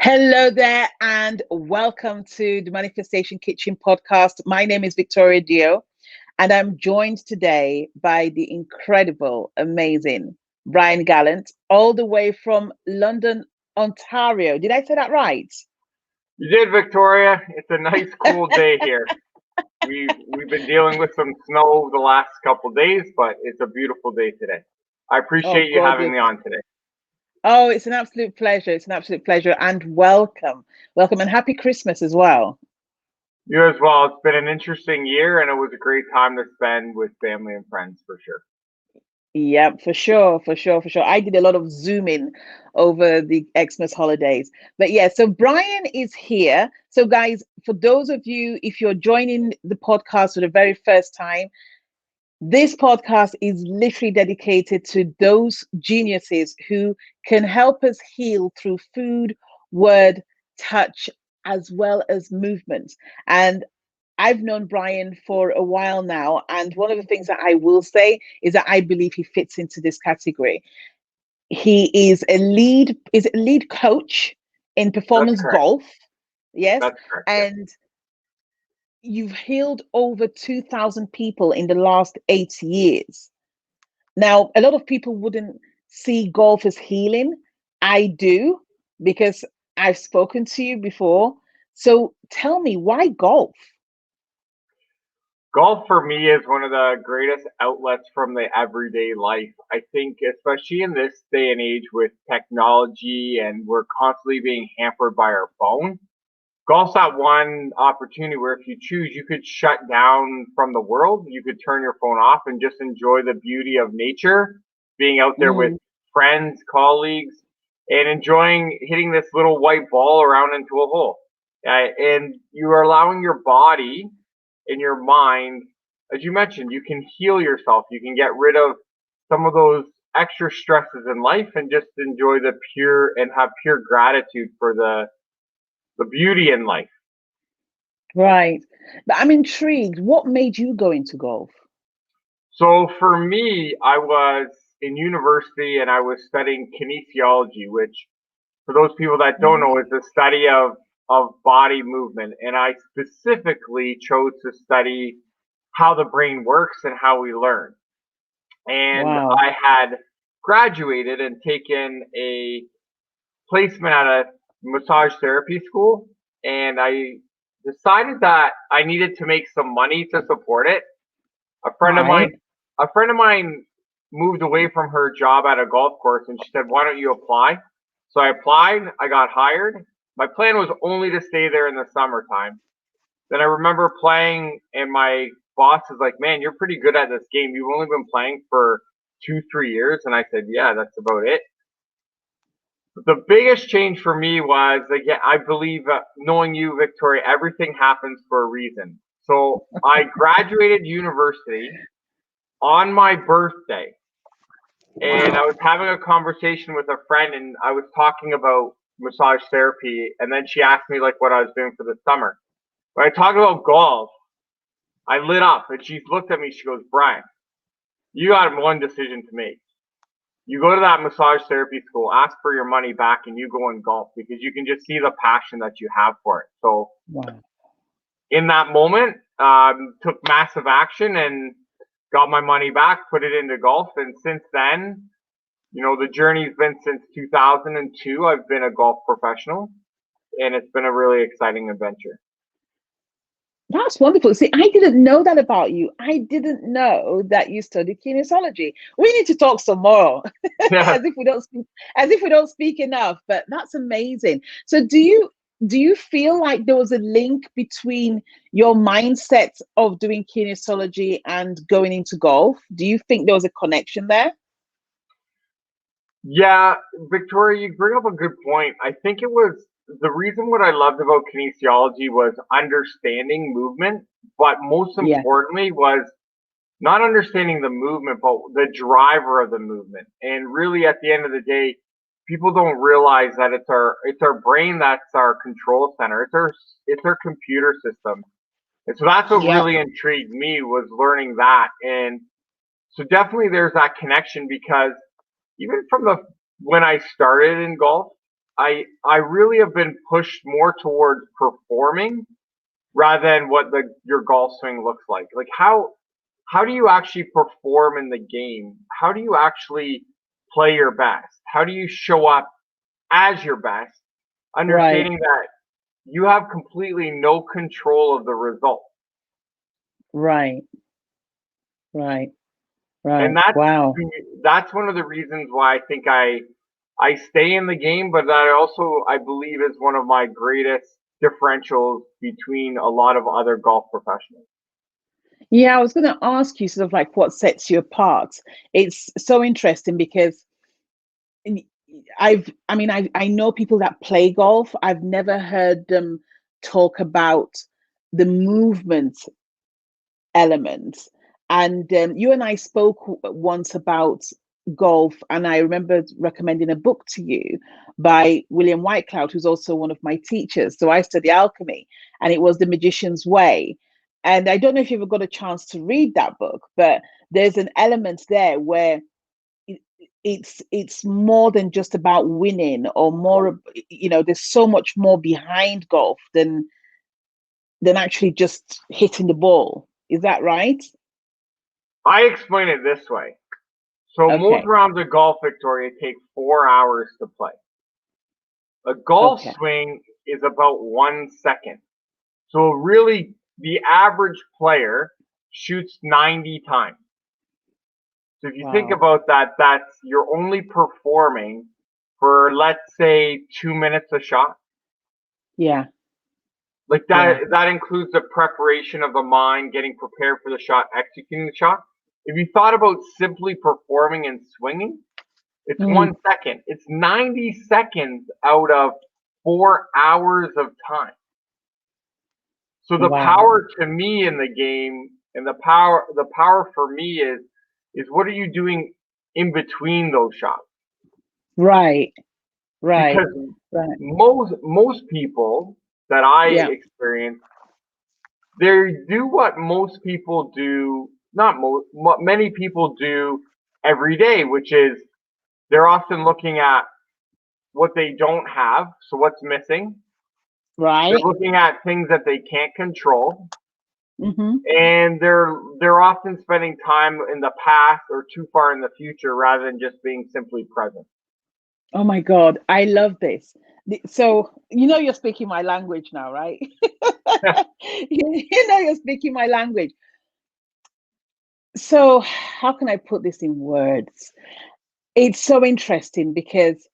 Hello there, and welcome to the Manifestation Kitchen podcast. My name is Victoria Dio, and I'm joined today by the incredible, amazing Brian Gallant, all the way from London, Ontario. Did I say that right? You did, Victoria. It's a nice, cool day here. We've been dealing with some snow the last couple days, but it's a beautiful day today. I Oh, appreciate you having gorgeous. me on today. Oh, it's an absolute pleasure. It's an absolute pleasure, and welcome. Welcome, and happy Christmas as well. You as well. It's been an interesting year, and it was a great time to spend with family and friends for sure. Yeah, for sure, for sure, for sure. I did a lot of Zooming over the Xmas holidays. But yeah, so Brian is here. So, guys, for those of you, if you're joining the podcast for the very first time, this podcast is literally dedicated to those geniuses who can help us heal through food, word, touch, as well as movement. And I've known Brian for a while now, and one of the things that I will say is that I believe he fits into this category. He is a lead coach in That's performance correct. golf. Yes, That's correct. Yes. and you've healed over 2,000 people in the last 8 years. Now, a lot of people wouldn't see golf as healing. I do, because I've spoken to you before. So tell me, why golf? Golf for me is one of the greatest outlets from the everyday life. I think, especially in this day and age with technology and we're constantly being hampered by our phone. Golf's that one opportunity where if you choose, you could shut down from the world. You could turn your phone off and just enjoy the beauty of nature, being out there with Mm, friends, colleagues, and enjoying hitting this little white ball around into a hole. And you are allowing your body and your mind, as you mentioned, you can heal yourself. You can get rid of some of those extra stresses in life and just enjoy the pure and have pure gratitude for the beauty in life. right. But I'm intrigued. What made you go into golf? So for me, I was in university and I was studying kinesiology, which for those people that don't know is Mm, the study of body movement. And I specifically chose to study how the brain works and how we learn. And wow. I had graduated and taken a placement at a massage therapy school. And I decided that I needed to make some money to support it. A friend of mine, Right. a friend of mine moved away from her job at a golf course, and she said, "Why don't you apply?" So I applied. I got hired. My plan was only to stay there in the summertime. Then I remember playing, and my boss is like, "Man, you're pretty good at this game. You've only been playing for 2, 3 years." And I said, "Yeah, that's about it." The biggest change for me was, again, I believe, knowing you, Victoria, everything happens for a reason. So I graduated university on my birthday, and I was having a conversation with a friend, and I was talking about massage therapy, and then she asked me like what I was doing for the summer. When I talked about golf, I lit up, and she looked at me. She goes, "Brian, you got one decision to make. You go to that massage therapy school, ask for your money back, and you go and golf because you can just see the passion that you have for it." So Wow. in that moment, took massive action and got my money back, put it into golf, and since then, the journey's been since 2002. I've been a golf professional, and it's been a really exciting adventure. That's wonderful. See, I didn't know that about you. I didn't know that you studied kinesiology. We need to talk some more, Yeah. as if we don't speak enough. But that's amazing. So, do you feel like there was a link between your mindset of doing kinesiology and going into golf? Do you think there was a connection there? Yeah, Victoria, you bring up a good point. I think it was the reason what I loved about kinesiology was understanding movement, but most Yeah. importantly was not understanding the movement, but the driver of the movement. And really, at the end of the day, people don't realize that it's our brain that's our control center. It's our computer system. And so that's what Yep. really intrigued me was learning that. And so definitely there's that connection because even from the when I started in golf, I really have been pushed more towards performing rather than what your golf swing looks like. Like how do you actually perform in the game? How do you actually play your best? How do you show up as your best, Right, understanding that you have completely no control of the result? right, right, And right. Wow. that's one of the reasons why I think I stay in the game, but that also I believe is one of my greatest differentials between a lot of other golf professionals. Yeah, I was going to ask you sort of like what sets you apart. It's so interesting because y- I mean, I know people that play golf. I've never heard them talk about the movement element. And you and I spoke once about golf, and I remember recommending a book to you by William Whitecloud, who's also one of my teachers. So I study alchemy, and it was The Magician's Way. And I don't know if you ever got a chance to read that book, but there's an element there where it- it's more than just about winning or more, there's so much more behind golf than actually just hitting the ball. Is that right? I explain it this way. So most Okay. rounds of golf, Victoria, take 4 hours to play. A golf Okay. swing is about 1 second. So really, the average player shoots 90 times. So if you think Wow. about that, that's you're only performing for, let's say, 2 minutes a shot. Yeah. Like Yeah. that includes the preparation of the mind, getting prepared for the shot, executing the shot. If you thought about simply performing and swinging, it's Mm. 1 second. It's 90 seconds out of 4 hours of time. So the Wow. power to me in the game, and the power for me is what are you doing in between those shots? Right. Right. Because Right. most people that I Yeah. experience, they do what most people do, not most, what many people do every day, which is they're often looking at what they don't have, so what's missing. They're Right. looking at things that they can't control, Hmm. and they're often spending time in the past or too far in the future rather than just being simply present. Oh my God. I love this. So, you're speaking my language now, right? You're speaking my language. So, how can I put this in words? It's so interesting because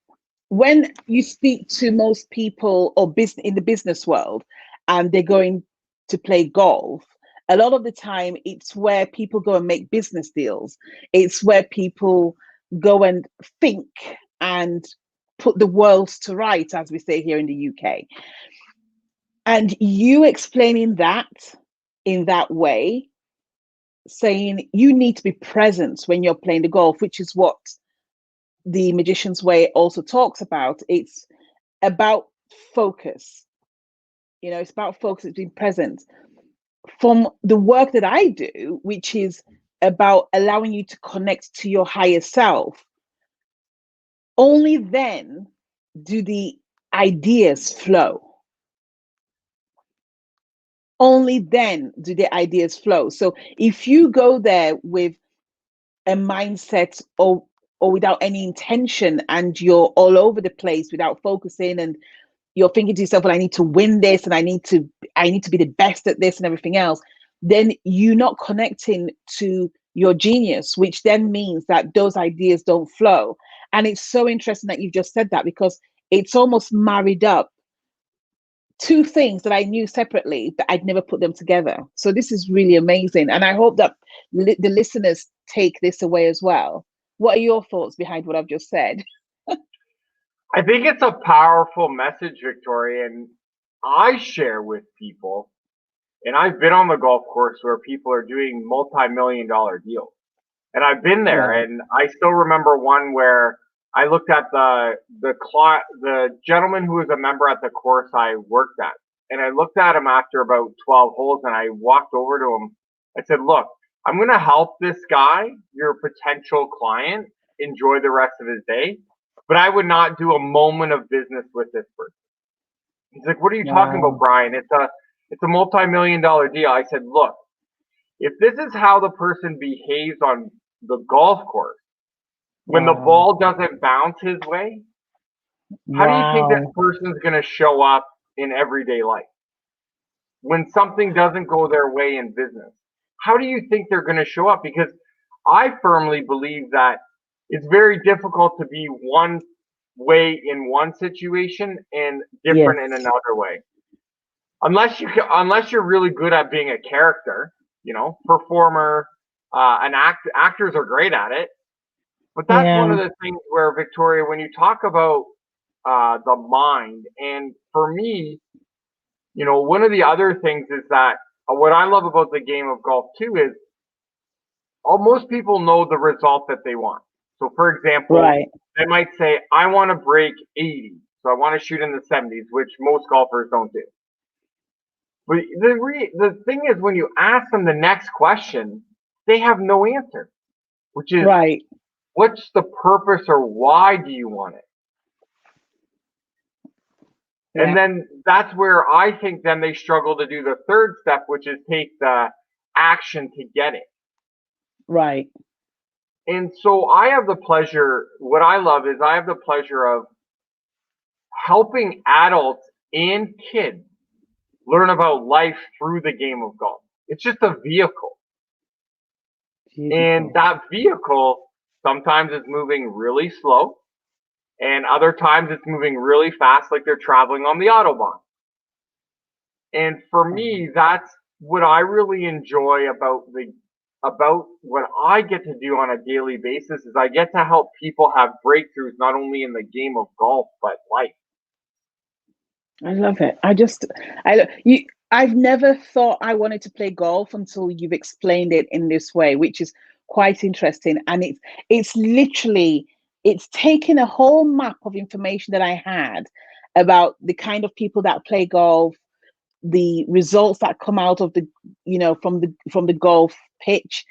when you speak to most people or business in the business world and they're going to play golf, a lot of the time it's where people go and make business deals. It's where people go and think and put the world to rights, as we say here in the UK. And you explaining that in that way, saying you need to be present when you're playing the golf, which is what the Magician's Way also talks about. It's about focus. It's about focus, it's being present. From the work that I do, which is about allowing you to connect to your higher self, only then do the ideas flow. Only then do the ideas flow. So if you go there with a mindset or without any intention and you're all over the place without focusing and you're thinking to yourself, well, I need to win this and I need to be the best at this and everything else, then you're not connecting to your genius, which then means that those ideas don't flow. And it's so interesting that you just said that because it's almost married up two things that I knew separately, but I'd never put them together. So this is really amazing. And I hope that the listeners take this away as well. What are your thoughts behind what I've just said? I think it's a powerful message, Victoria, and I share with people, and I've been on the golf course where people are doing multi-million dollar deals. And I've been there, Wow. and I still remember one where I looked at the gentleman who was a member at the course I worked at, and I looked at him after about 12 holes, and I walked over to him. I said, "Look, I'm going to help this guy, your potential client, enjoy the rest of his day, but I would not do a moment of business with this person. He's like, what are you talking about, Wow. Brian? It's a multi-million-dollar deal. I said, look, if this is how the person behaves on the golf course, when the Wow. ball doesn't bounce his way, how do you think that Wow. person's going to show up in everyday life? When something doesn't go their way in business, how do you think they're going to show up? Because I firmly believe that it's very difficult to be one way in one situation and different in Yes. another way. Unless you're really good at being a character, performer, actors are great at it. But that's one Yeah. of the things where, Victoria, when you talk about the mind, and for me, one of the other things is that what I love about the game of golf too is most people know the result that they want. So, for example, Right. they might say, I want to break 80. So I want to shoot in the 70s, which most golfers don't do. But the thing is, when you ask them the next question, they have no answer, which is, Right. what's the purpose or why do you want it? And Yeah. then that's where I think then they struggle to do the third step, which is take the action to get it. Right. And so what I love is I have the pleasure of helping adults and kids learn about life through the game of golf. It's just a vehicle. And Beautiful. that vehicle sometimes is moving really slow, and other times it's moving really fast, like they're traveling on the Autobahn. And for me, that's what I really enjoy about what I get to do on a daily basis is I get to help people have breakthroughs not only in the game of golf but life. I love it. I've never thought I wanted to play golf until you've explained it in this way, which is quite interesting. And it's literally it's taken a whole map of information that I had about the kind of people that play golf, the results that come out of from the golf pitch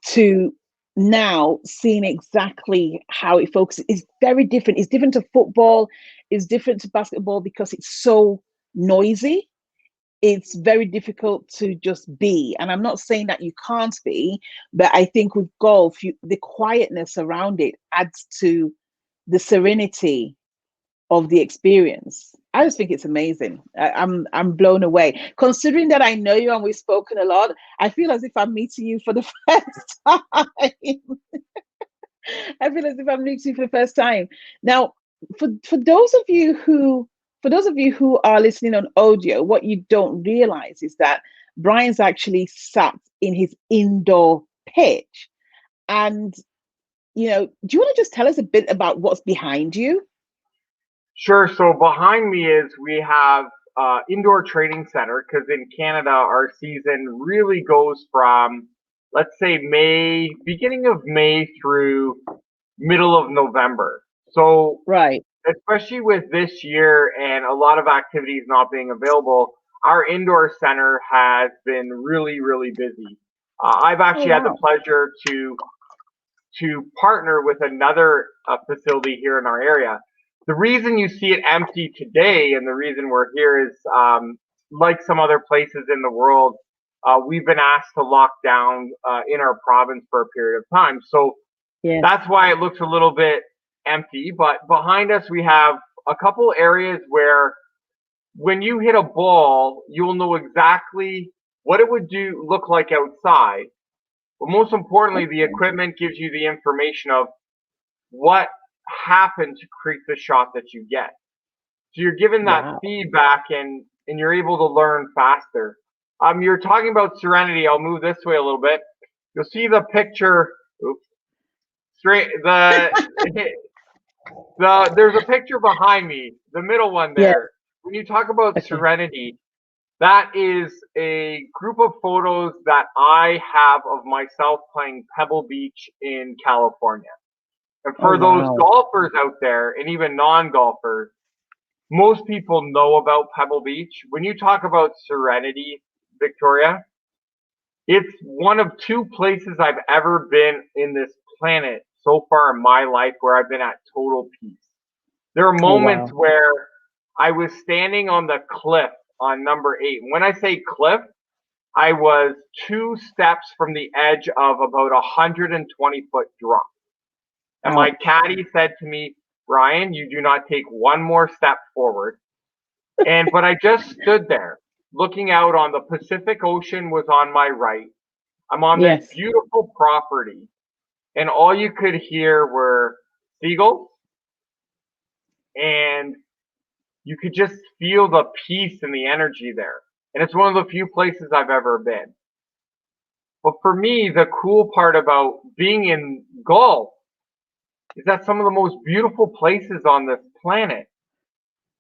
to now seeing exactly how it focuses is very different. It's different to football, it's different to basketball because it's so noisy. It's very difficult to just be. And I'm not saying that you can't be, but I think with golf, the quietness around it adds to the serenity of the experience. I just think it's amazing. I'm blown away. Considering that I know you and we've spoken a lot, I feel as if I'm meeting you for the first time. I feel as if I'm meeting you for the first time. Now, for those of you who are listening on audio, what you don't realize is that Brian's actually sat in his indoor pitch. And do you want to just tell us a bit about what's behind you? Sure. So behind me is we have indoor training center because in Canada our season really goes from let's say beginning of May through middle of November. So Right. especially with this year and a lot of activities not being available, our indoor center has been really, really busy. I've Oh, actually had the wow. pleasure to partner with another facility here in our area. The reason you see it empty today, and the reason we're here is, like some other places in the world, we've been asked to lock down in our province for a period of time. So Yes. that's why it looks a little bit empty. But behind us, we have a couple areas where when you hit a ball, you'll know exactly what it would look like outside. But most importantly, the Okay. equipment gives you the information of what happened to create the shot that you get. So you're given that Wow. feedback and you're able to learn faster. You're talking about serenity. I'll move this way a little bit. You'll see the picture. Oops. Straight there's a picture behind me, the middle one Yeah. there. When you talk about Okay. serenity, that is a group of photos that I have of myself playing Pebble Beach in California. And Oh, for those wow. golfers out there and even non-golfers, most people know about Pebble Beach. When you talk about serenity, Victoria, it's one of two places I've ever been in this planet so far in my life where I've been at total peace. There are Oh, moments wow. where I was standing on the cliff on number 8. When I say cliff, I was 2 steps from the edge of about 120-foot drop. And my Ouch. caddy said to me, Brian, you do not take one more step forward. But I just stood there looking out on the Pacific Ocean was on my right. I'm on this Yes. beautiful property, and all you could hear were seagulls, and you could just feel the peace and the energy there. And it's one of the few places I've ever been. But for me, the cool part about being in golf is that some of the most beautiful places on this planet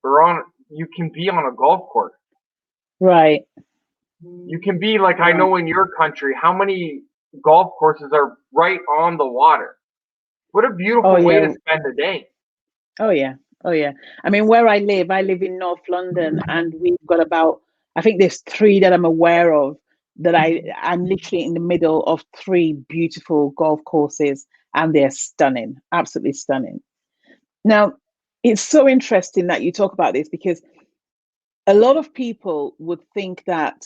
are on, you can be on a golf course. Right. You can be like, I Right. know in your country, how many golf courses are right on the water? What a Oh, beautiful way yeah. to spend a day. Oh, yeah. Oh, yeah. I mean, where I live in North London, and we've got about, I think there's 3 that I'm aware of that I'm literally in the middle of 3 beautiful golf courses, and they're stunning, absolutely stunning. Now, it's so interesting that you talk about this because a lot of people would think that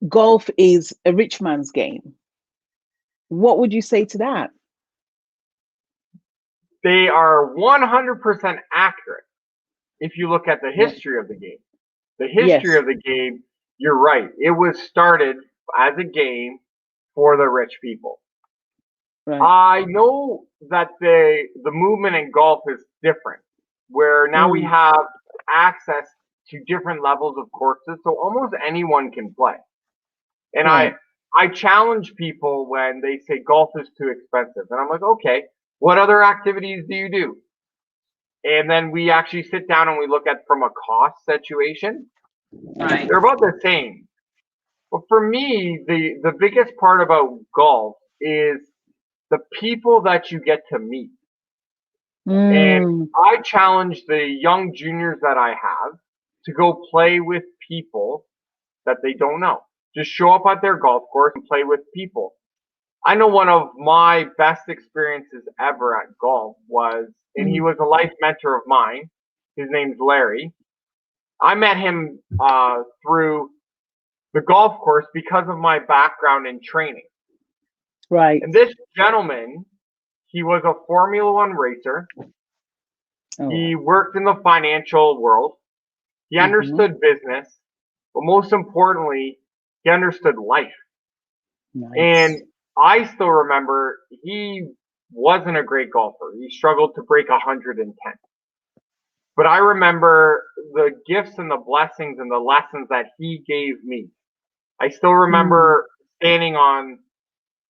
golf is a rich man's game. What would you say to that? They are 100% accurate if you look at the Yeah. history of the game. The history Yes. of the game, you're right. It was started as a game for the rich people. Right. I know that the movement in golf is different, where now we Mm, have access to different levels of courses, so almost anyone can play. And right. I challenge people when they say golf is too expensive, and I'm like, okay, what other activities do you do? And then we actually sit down and we look at from a cost situation. Right. They're about the same. But for me, the biggest part about golf is the people that you get to meet. And Mm, I challenge the young juniors that I have to go play with people that they don't know. Just show up at their golf course and play with people. I know one of my best experiences ever at golf was, and he mm, was a life mentor of mine. His name's Larry. I met him through the golf course because of my background in training. right. And this gentleman, he was a Formula One racer. Oh, He wow. worked in the financial world. He Hmm. understood business, but most importantly, he understood life. And Nice. I still remember he wasn't a great golfer. He struggled to break 110. But I remember the gifts and the blessings and the lessons that he gave me. I still Mm, remember standing on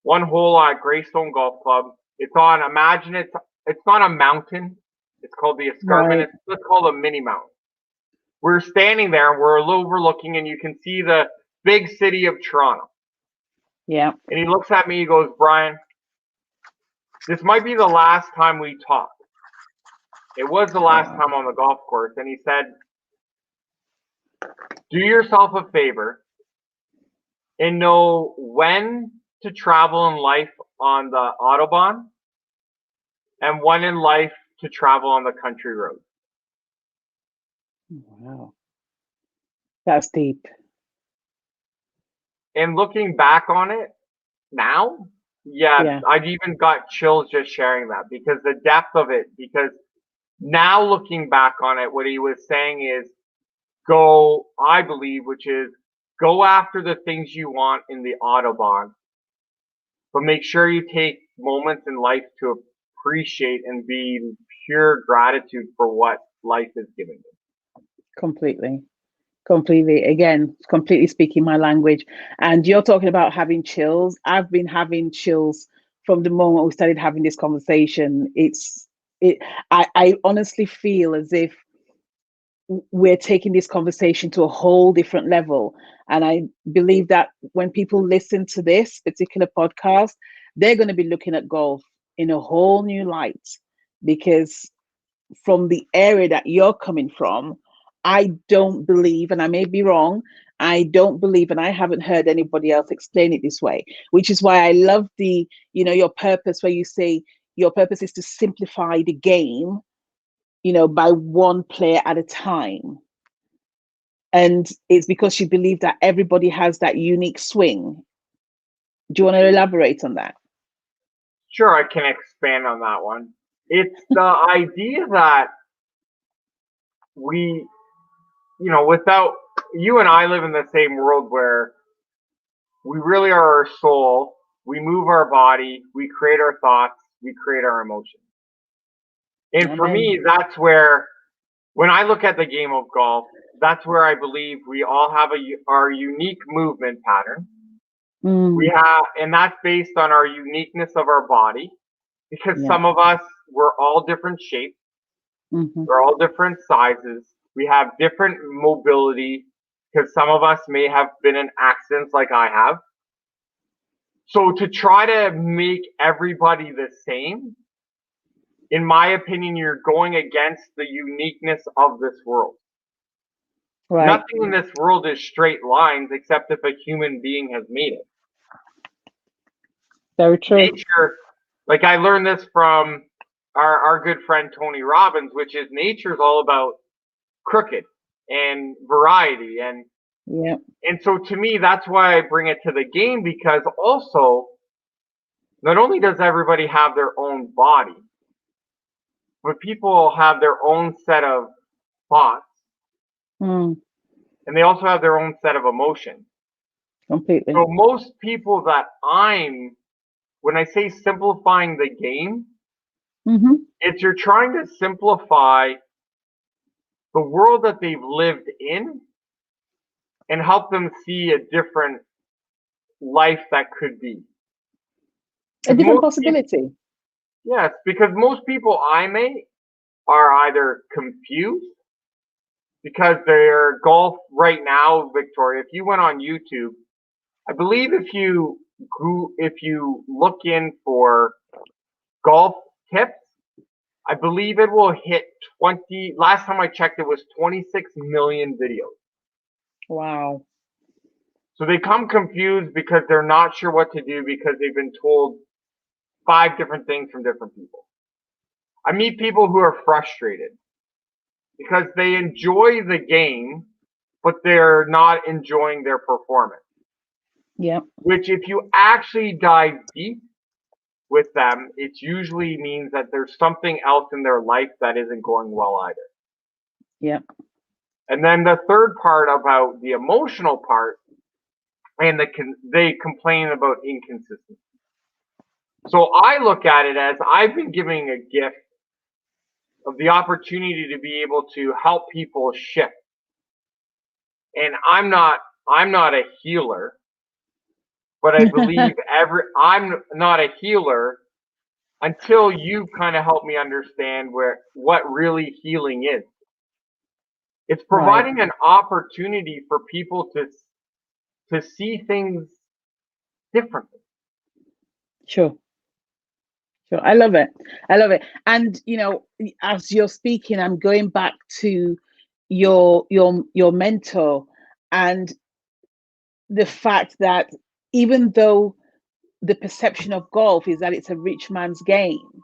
one hole at Greystone Golf Club. It's on, imagine it's not a mountain. It's called the Escarpment. right. It's let's call it a mini mountain. We're standing there and we're overlooking and you can see the big city of Toronto. Yeah. And he looks at me, he goes, Brian, this might be the last time we talk. It was the Oh, last wow. time on the golf course. And he said, do yourself a favor and know when to travel in life on the Autobahn and when in life to travel on the country road. Wow. That's deep. And looking back on it now, yeah, Yeah. I've even got chills just sharing that because the depth of it, because now looking back on it, what he was saying is go, I believe, which is go after the things you want in the Autobahn, but make sure you take moments in life to appreciate and be in pure gratitude for what life is giving you. Completely. Completely. Again, completely speaking my language. And you're talking about having chills. I've been having chills from the moment we started having this conversation. It I honestly feel as if we're taking this conversation to a whole different level. And I believe that when people listen to this particular podcast, they're going to be looking at golf in a whole new light because from the area that you're coming from, I don't believe, and I may be wrong, I don't believe, and I haven't heard anybody else explain it this way, which is why I love your purpose, where you say your purpose is to simplify the game by one player at a time. And it's because she believed that everybody has that unique swing. Do you want to elaborate on that? Sure, I can expand on that one. It's the idea that we, without you and I live in the same world where we really are our soul, we move our body, we create our thoughts, we create our emotions. And for Amen. me, that's where, when I look at the game of golf, that's where I believe we all have our unique movement pattern. We have, and that's based on our uniqueness of our body, because some of us, we're all different shapes, we're all different sizes, we have different mobility, because some of us may have been in accidents like I have. So to try to make everybody the same, in my opinion, you're going against the uniqueness of this world. Right. Nothing in this world is straight lines except if a human being has made it. Very true. Nature, like I learned this from our good friend Tony Robbins, which is nature's all about crooked and variety. And so to me, that's why I bring it to the game, because also, not only does everybody have their own body, but people have their own set of thoughts. And they also have their own set of emotions. Completely. So most people that when I say simplifying the game, it's you're trying to simplify the world that they've lived in and help them see a different life that could be. A different possibility. Yes, because most people I meet are either confused because their golf right now, Victoria, if you went on YouTube, I believe if you look in for golf tips, I believe it will hit last time I checked, it was 26 million videos. Wow. So they come confused because they're not sure what to do because they've been told 5 different things from different people. I meet people who are frustrated because they enjoy the game, but they're not enjoying their performance. Yeah. Which, if you actually dive deep with them, it usually means that there's something else in their life that isn't going well either. Yeah. And then the third part about the emotional part, and they complain about inconsistency. So I look at it as I've been giving a gift of the opportunity to be able to help people shift. And I'm not a healer, but I believe I'm not a healer until you kind of help me understand what really healing is. It's providing an opportunity for people to see things differently. Sure. I love it. And as you're speaking, I'm going back to your mentor and the fact that even though the perception of golf is that it's a rich man's game,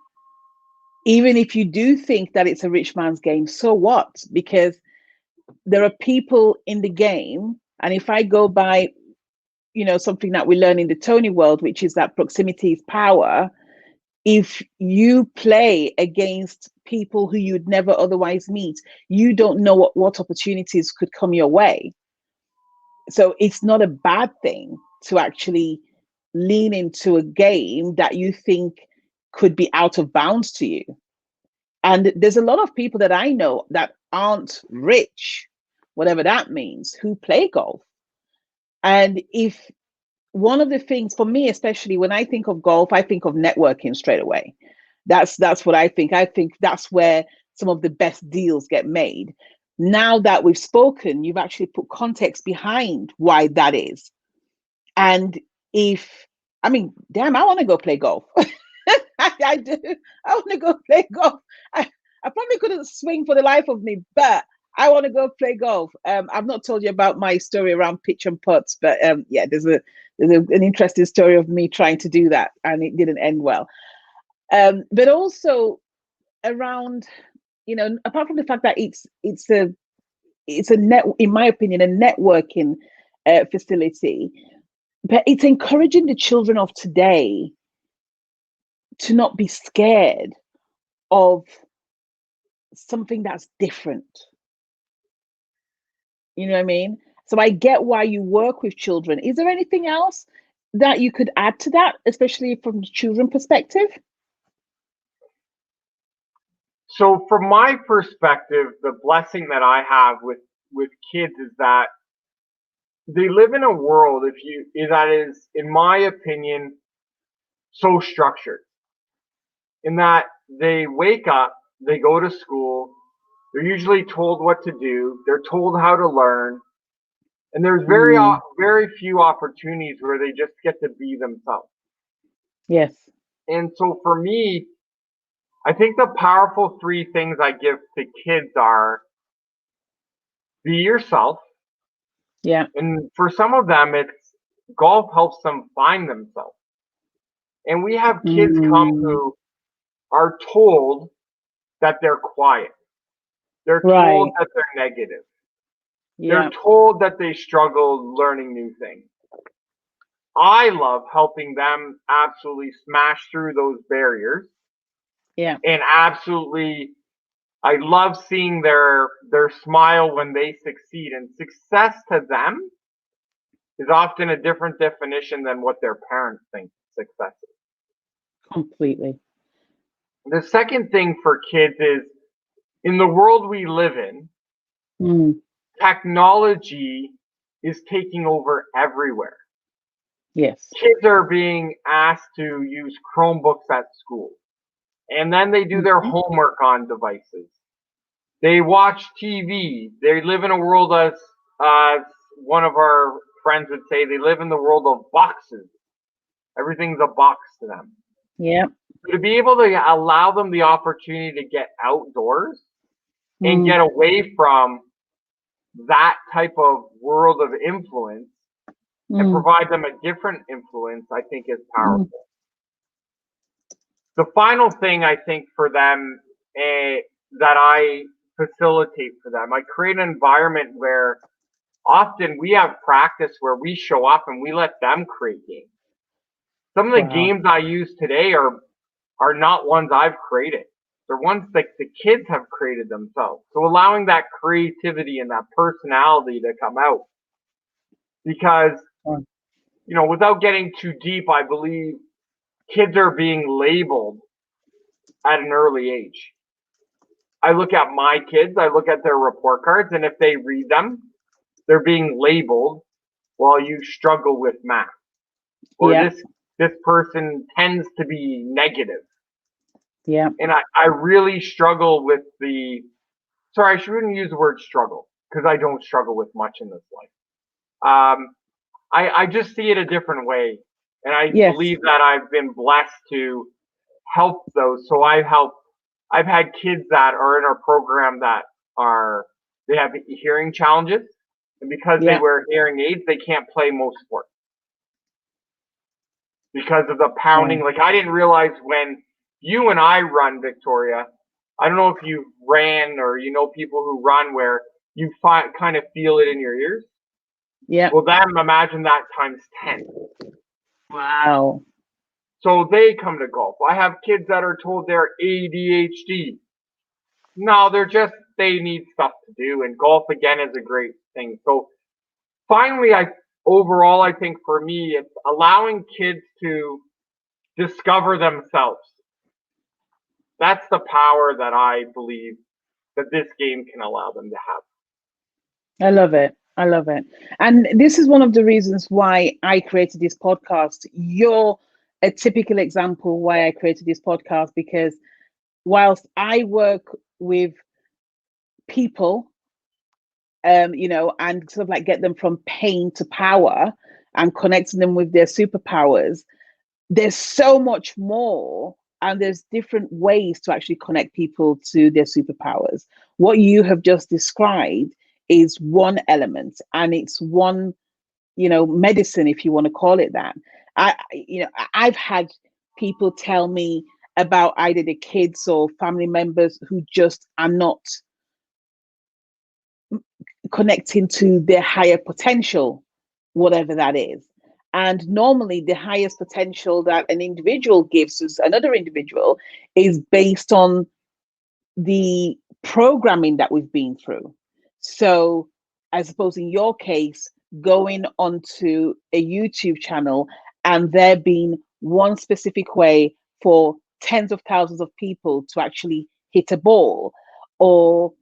even if you do think that it's a rich man's game, so what? Because there are people in the game, and if I go by something that we learn in the Tony world, which is that proximity is power. If you play against people who you'd never otherwise meet, you don't know what opportunities could come your way. So it's not a bad thing to actually lean into a game that you think could be out of bounds to you. And there's a lot of people that I know that aren't rich, whatever that means, who play golf. And if one of the things for me, especially when I think of golf, I think of networking straight away. That's what I think. I think that's where some of the best deals get made. Now that we've spoken, you've actually put context behind why that is. And I want to go play golf. I do. I want to go play golf. I probably couldn't swing for the life of me, but I want to go play golf. I've not told you about my story around pitch and putts, but there's an interesting story of me trying to do that, and it didn't end well. But also around, apart from the fact that it's a net, in my opinion, a networking facility, but it's encouraging the children of today to not be scared of something that's different. You know what I mean? So I get why you work with children. Is there anything else that you could add to that, especially from the children perspective? So from my perspective, the blessing that I have with kids is that they live in a world that is, in my opinion, so structured. In that they wake up, they go to school, they're usually told what to do, they're told how to learn, and there's very few opportunities where they just get to be themselves. Yes. And so for me, I think the powerful three things I give to kids are be yourself. Yeah. And for some of them, golf helps them find themselves. And we have kids come who are told that they're quiet. They're told that they're negative. Yeah. They're told that they struggle learning new things. I love helping them absolutely smash through those barriers. Yeah. And absolutely, I love seeing their smile when they succeed. And success to them is often a different definition than what their parents think success is. Completely. The second thing for kids is, in the world we live in, technology is taking over everywhere. Yes. Kids are being asked to use Chromebooks at school, and then they do their homework on devices. They watch TV. They live in a world, as one of our friends would say, they live in the world of boxes. Everything's a box to them. Yeah. So to be able to allow them the opportunity to get outdoors and get away from that type of world of influence and provide them a different influence, I think is powerful. The final thing I think for them that I facilitate for them, I create an environment where often we have practice where we show up and we let them create games. Some of the games I use today are not ones I've created. They're ones that the kids have created themselves. So allowing that creativity and that personality to come out. Because, without getting too deep, I believe kids are being labeled at an early age. I look at my kids, I look at their report cards, and if they read them, they're being labeled, well, you struggle with math. Or this person tends to be negative. Yeah. And I really struggle with sorry, I shouldn't use the word struggle, because I don't struggle with much in this life. I just see it a different way. And I believe that I've been blessed to help those. So I've had kids that are in our program that they have hearing challenges. And because they wear hearing aids, they can't play most sports. Because of the pounding. Like, I didn't realize when you and I run, Victoria, I don't know if you ran or people who run where you kind of feel it in your ears. Yeah. Well, imagine that times 10. Wow. So they come to golf. I have kids that are told they're ADHD. No, they need stuff to do, and golf again is a great thing. So finally, overall, I think for me, it's allowing kids to discover themselves. That's the power that I believe that this game can allow them to have. I love it. I love it. And this is one of the reasons why I created this podcast. You're a typical example why I created this podcast, because whilst I work with people, and sort of like get them from pain to power and connecting them with their superpowers, there's so much more, and there's different ways to actually connect people to their superpowers. What you have just described is one element, and it's one, medicine, if you want to call it that. I've had people tell me, about either the kids or family members who just are not connecting to their higher potential, whatever that is. And normally, the highest potential that an individual gives to another individual is based on the programming that we've been through. So, I suppose in your case, going onto a YouTube channel and there being one specific way for tens of thousands of people to actually hit a ball, or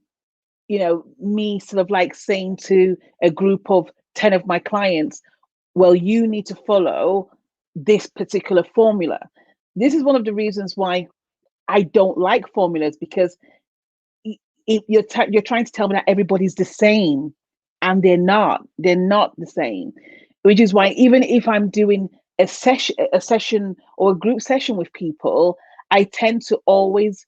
me sort of like saying to a group of 10 of my clients, well, you need to follow this particular formula. This is one of the reasons why I don't like formulas, because you're trying to tell me that everybody's the same, and they're not the same, which is why even if I'm doing a session or a group session with people, I tend to always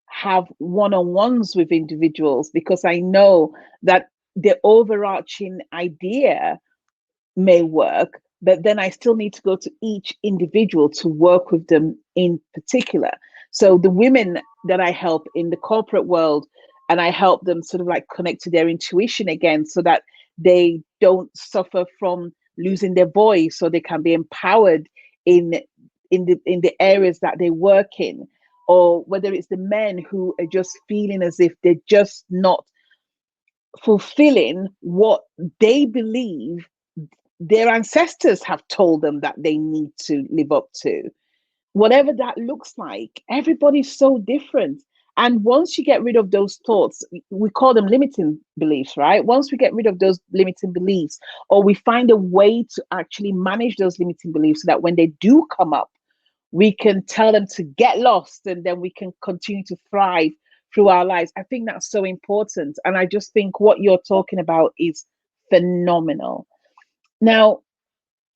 have one-on-ones with individuals, because I know that the overarching idea may work, but then I still need to go to each individual to work with them in particular. So the women that I help in the corporate world, and I help them sort of like connect to their intuition again, so that they don't suffer from losing their voice, so they can be empowered in the areas that they work in. Or whether it's the men who are just feeling as if they're just not fulfilling what they believe their ancestors have told them that they need to live up to. Whatever that looks like, everybody's so different. And once you get rid of those thoughts, we call them limiting beliefs, right? Once we get rid of those limiting beliefs, or we find a way to actually manage those limiting beliefs so that when they do come up, we can tell them to get lost, and then we can continue to thrive through our lives. I think that's so important. And I just think what you're talking about is phenomenal. Now,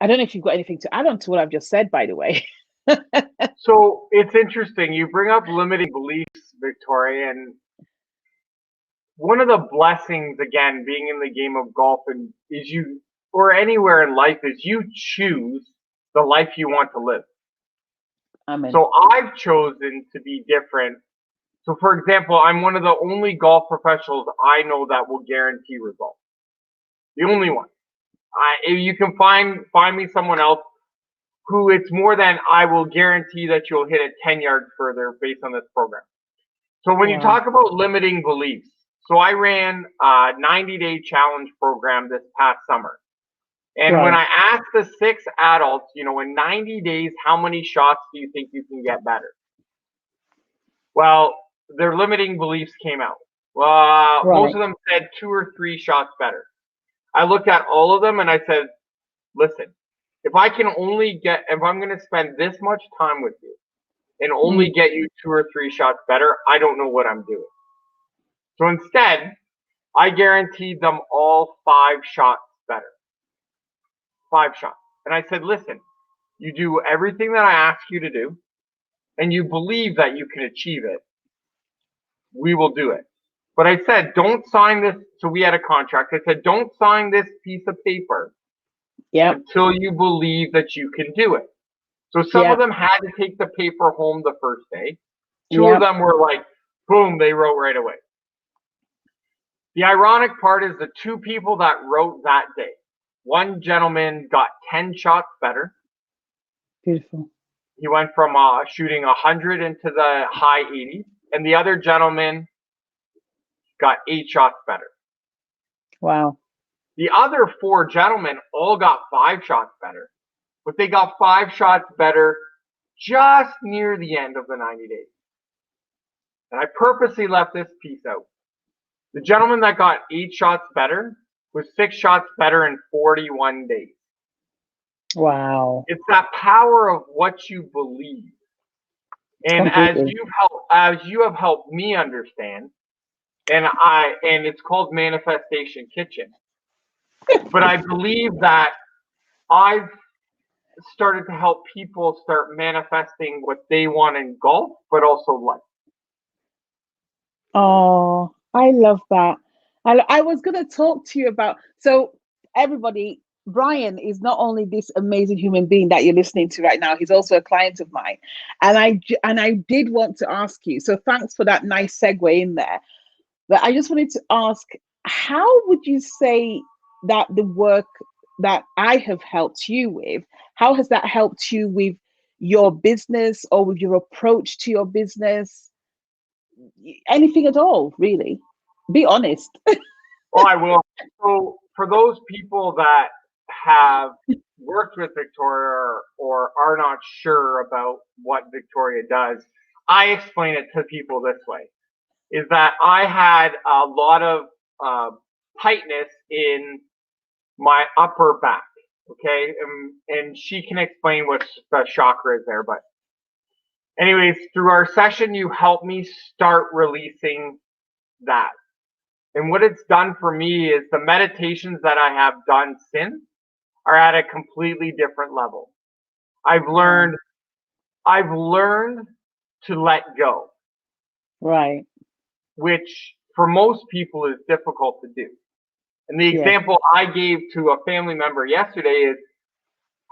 I don't know if you've got anything to add on to what I've just said, by the way. So it's interesting. You bring up limiting beliefs, Victoria, and one of the blessings, again, being in the game of golf and is you, or anywhere in life, is you choose the life you want to live. Amen. So I've chosen to be different. So, for example, I'm one of the only golf professionals I know that will guarantee results. The only one. If you can find me someone else who it's more than I will guarantee that you'll hit it 10 yards further based on this program. So when you talk about limiting beliefs, so I ran a 90-day challenge program this past summer. And when I asked the 6 adults, in 90 days, how many shots do you think you can get better? Well, their limiting beliefs came out. Most of them said 2 or 3 shots better. I looked at all of them and I said, listen, if I'm going to spend this much time with you and only get you 2 or 3 shots better, I don't know what I'm doing. So instead, I guaranteed them all 5 shots better. 5 shots. And I said, listen, you do everything that I ask you to do, and you believe that you can achieve it, we will do it. But I said, don't sign this. So we had a contract. I said, don't sign this piece of paper until you believe that you can do it. So some of them had to take the paper home the first day. 2 of them were like, boom, they wrote right away. The ironic part is the 2 people that wrote that day. One gentleman got 10 shots better. Beautiful. He went from shooting 100 into the high 80s. And the other gentleman got 8 shots better. Wow. The other 4 gentlemen all got 5 shots better. But they got 5 shots better just near the end of the 90 days. And I purposely left this piece out. The gentleman that got 8 shots better was 6 shots better in 41 days. Wow. It's that power of what you believe. And as you have helped me understand, and it's called Manifestation Kitchen. But I believe that I've started to help people start manifesting what they want in golf, but also life. Oh, I love that. I was going to talk to you about, so everybody, Brian is not only this amazing human being that you're listening to right now, he's also a client of mine. And I did want to ask you, so thanks for that nice segue in there. But I just wanted to ask, how would you say that the work that I have helped you with, how has that helped you with your business or with your approach to your business? Anything at all, really? Be honest. Oh, I will. So for those people that have worked with Victoria or are not sure about what Victoria does, I explain it to people this way, is that I had a lot of uh, tightness in my upper back. Okay. And she can explain what the chakra is there. But anyways, through our session, you helped me start releasing that. And what it's done for me is the meditations that I have done since are at a completely different level. I've Wow. learned I've learned to let go, Right. which for most people is difficult to do. And the Yes. example I gave to a family member yesterday is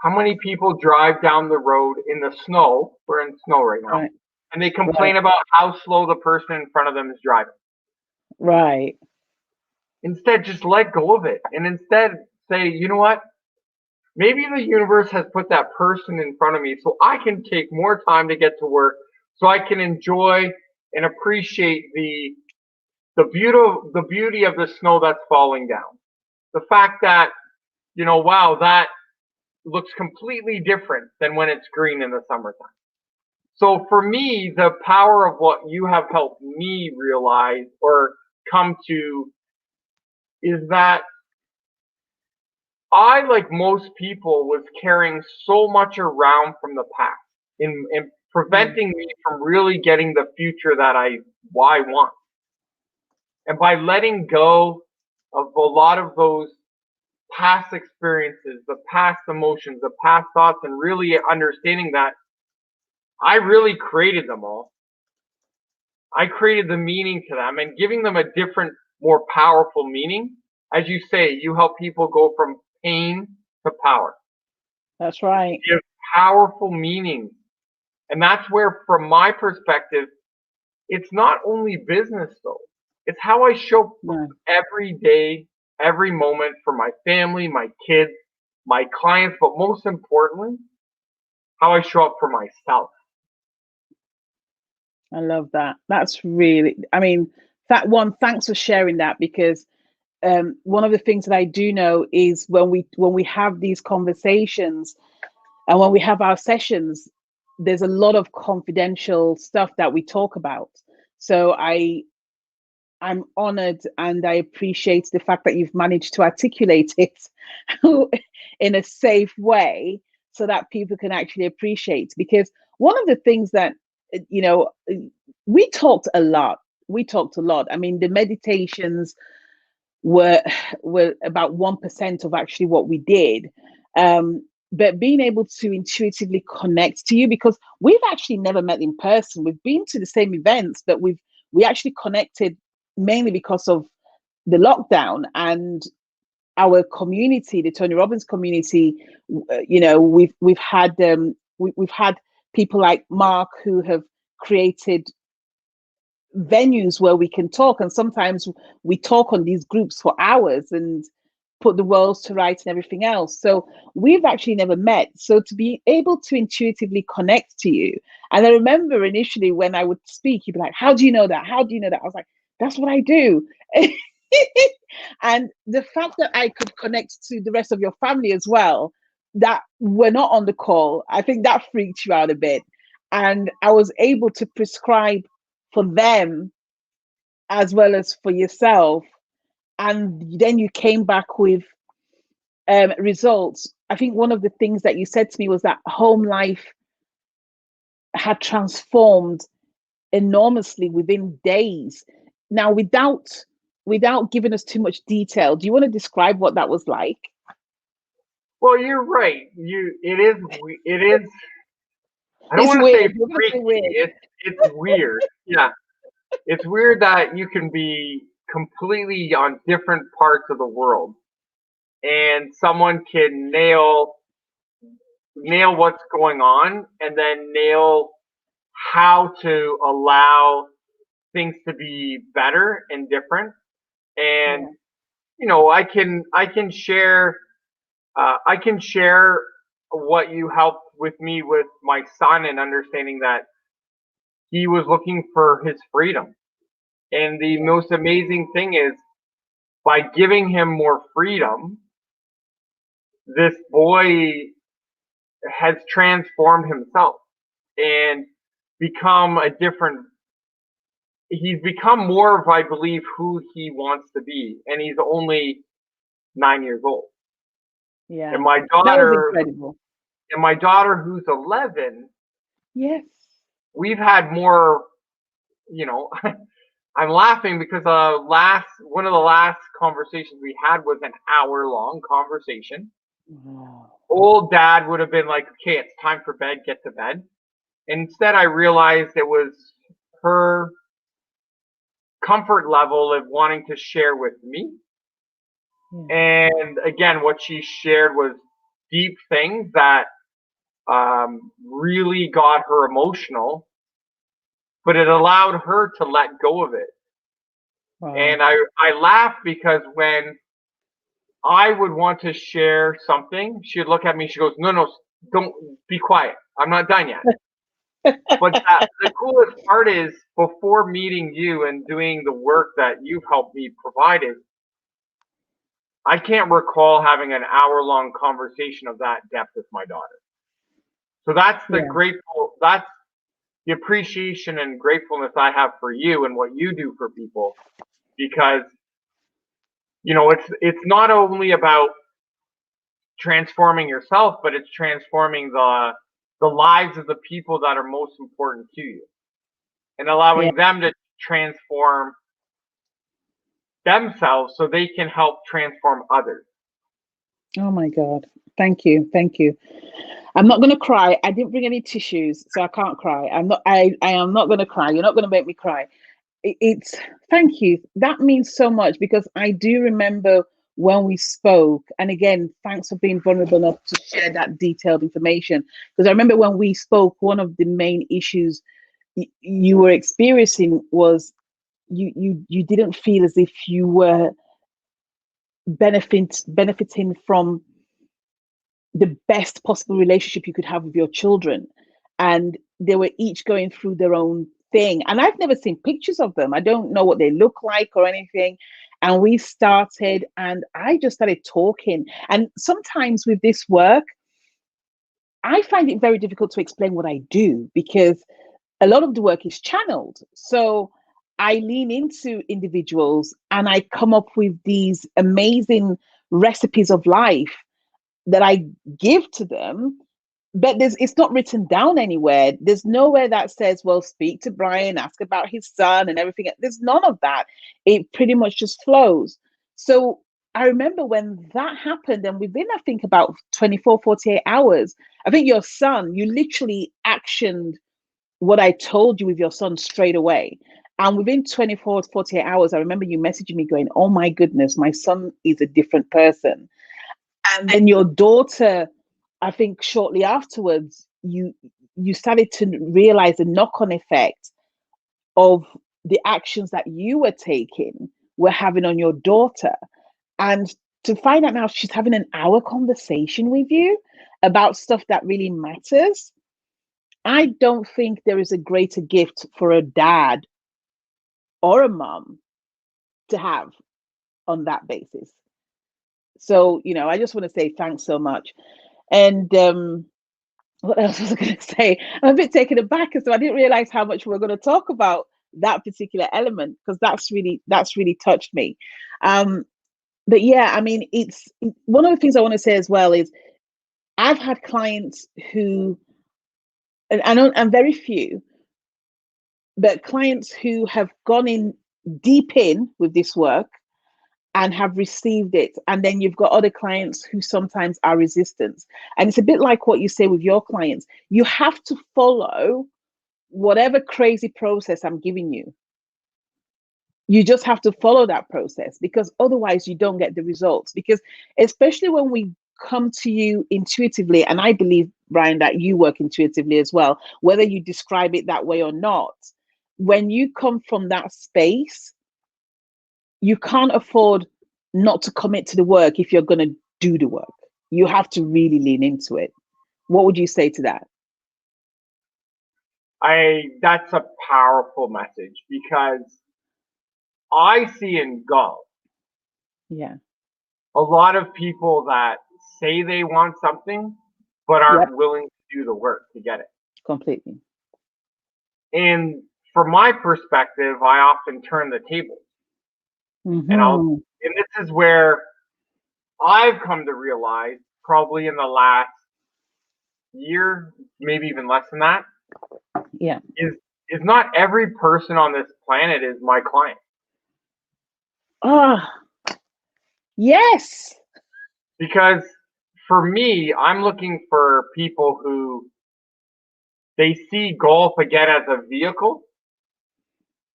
how many people drive down the road in the snow? We're in snow right now. Right. And they Right. complain about how slow the person in front of them is driving. Right. Instead, just let go of it. And instead say, you know what? Maybe the universe has put that person in front of me so I can take more time to get to work, so I can enjoy and appreciate the beauty of the snow that's falling down. The fact that, wow, that looks completely different than when it's green in the summertime. So for me, the power of what you have helped me realize or come to is that I, like most people, was carrying so much around from the past in Mm. preventing me from really getting the future that I want. And by letting go of a lot of those past experiences, the past emotions, the past thoughts, and really understanding that I really created them all. I created the meaning to them and giving them a different, more powerful meaning. As you say, you help people go from pain to power. That's right. Give powerful meaning. And that's where, from my perspective, it's not only business though. It's how I show up No, every day, every moment for my family, my kids, my clients, but most importantly, how I show up for myself. I love that. That's really, I mean, that one, thanks for sharing that because one of the things that I do know is when we have these conversations and when we have our sessions, there's a lot of confidential stuff that we talk about. So I'm honored and I appreciate the fact that you've managed to articulate it in a safe way so that people can actually appreciate. Because one of the things that, you know, we talked a lot. We talked a lot. I mean, the meditations were were about 1% of actually what we did. But being able to intuitively connect to you because we've actually never met in person. We've been to the same events, but we actually connected mainly because of the lockdown and our community, the Tony Robbins community. We've had we've had people like Mark who have created venues where we can talk, and sometimes we talk on these groups for hours and put the worlds to rights and everything else. So we've actually never met. So to be able to intuitively connect to you, and I remember initially when I would speak, you'd be like, "How do you know that? How do you know that?" I was like, "That's what I do." And the fact that I could connect to the rest of your family as well, that were not on the call, I think that freaked you out a bit. And I was able to prescribe for them as well as for yourself. And then you came back with results. I think one of the things that you said to me was that home life had transformed enormously within days. Now, without giving us too much detail, do you want to describe what that was like? Well, you're right. It is. I don't It's want to say weird. You're gonna freaky. say weird. It's weird. Yeah, it's weird that you can be completely on different parts of the world and someone can nail what's going on and then nail how to allow things to be better and different. And I can share what you helped with me with my son and understanding that he was looking for his freedom. And the most amazing thing is, by giving him more freedom, this boy has transformed himself and become a different he's become more of, I believe, who he wants to be. And he's only 9 years old. Yeah. And my That was daughter incredible. who's 11, Yes. we've had more, you know, I'm laughing because one of the last conversations we had was an hour-long conversation. Wow. Old dad would have been like, okay, it's time for bed, get to bed. And instead I realized it was her comfort level of wanting to share with me. Yeah. And again, what she shared was deep things that really got her emotional, but it allowed her to let go of it. Wow. And I laugh because when I would want to share something, she'd look at me, she goes, no, no, don't, be quiet. I'm not done yet. But the coolest part is, before meeting you and doing the work that you've helped me provide, is I can't recall having an hour-long conversation of that depth with my daughter. So that's that's the appreciation and gratefulness I have for you and what you do for people, because it's not only about transforming yourself, but it's transforming the lives of the people that are most important to you, and Yeah. allowing them to transform themselves so they can help transform others. Oh my God. Thank you. Thank you. I'm not going to cry. I didn't bring any tissues, so I can't cry. I am not going to cry. You're not going to make me cry. It's thank you. That means so much, because I do remember when we spoke. And again, thanks for being vulnerable enough to share that detailed information. Because I remember when we spoke, one of the main issues you were experiencing was you didn't feel as if you were benefiting from the best possible relationship you could have with your children, and they were each going through their own thing, and I've never seen pictures of them. I don't know what they look like or anything. And we started, and I just started talking. And sometimes with this work, I find it very difficult to explain what I do, because a lot of the work is channeled. So I lean into individuals and I come up with these amazing recipes of life that I give to them, but it's not written down anywhere. There's nowhere that says, well, speak to Brian, ask about his son and everything. There's none of that. It pretty much just flows. So I remember when that happened, and within, I think, about 24, 48 hours, I think your son, you literally actioned what I told you with your son straight away. And within 24 to 48 hours, I remember you messaging me going, oh my goodness, my son is a different person. And then your daughter, I think shortly afterwards, you started to realize the knock-on effect of the actions that you were taking were having on your daughter. And to find out now she's having an hour conversation with you about stuff that really matters. I don't think there is a greater gift for a dad or a mom to have on that basis. So, I just want to say thanks so much. And what else was I going to say? I'm a bit taken aback, so I didn't realize how much we were going to talk about that particular element, because that's really touched me. But yeah, I mean, it's one of the things I want to say as well is I've had clients who, and I know, and very few, but clients who have gone in deep in with this work and have received it. And then you've got other clients who sometimes are resistant. And it's a bit like what you say with your clients. You have to follow whatever crazy process I'm giving you. You just have to follow that process, because otherwise you don't get the results. Because especially when we come to you intuitively, and I believe, Brian, that you work intuitively as well, whether you describe it that way or not, when you come from that space, you can't afford not to commit to the work if you're going to do the work. You have to really lean into it. What would you say to that? That's a powerful message, because I see in golf Yeah. a lot of people that say they want something but Yep. aren't willing to do the work to get it. Completely. And from my perspective, I often turn the tables. Mm-hmm. And this is where I've come to realize, probably in the last year, maybe even less than that, Yeah. is not every person on this planet is my client. Ah, yes. Because for me, I'm looking for people who they see golf again as a vehicle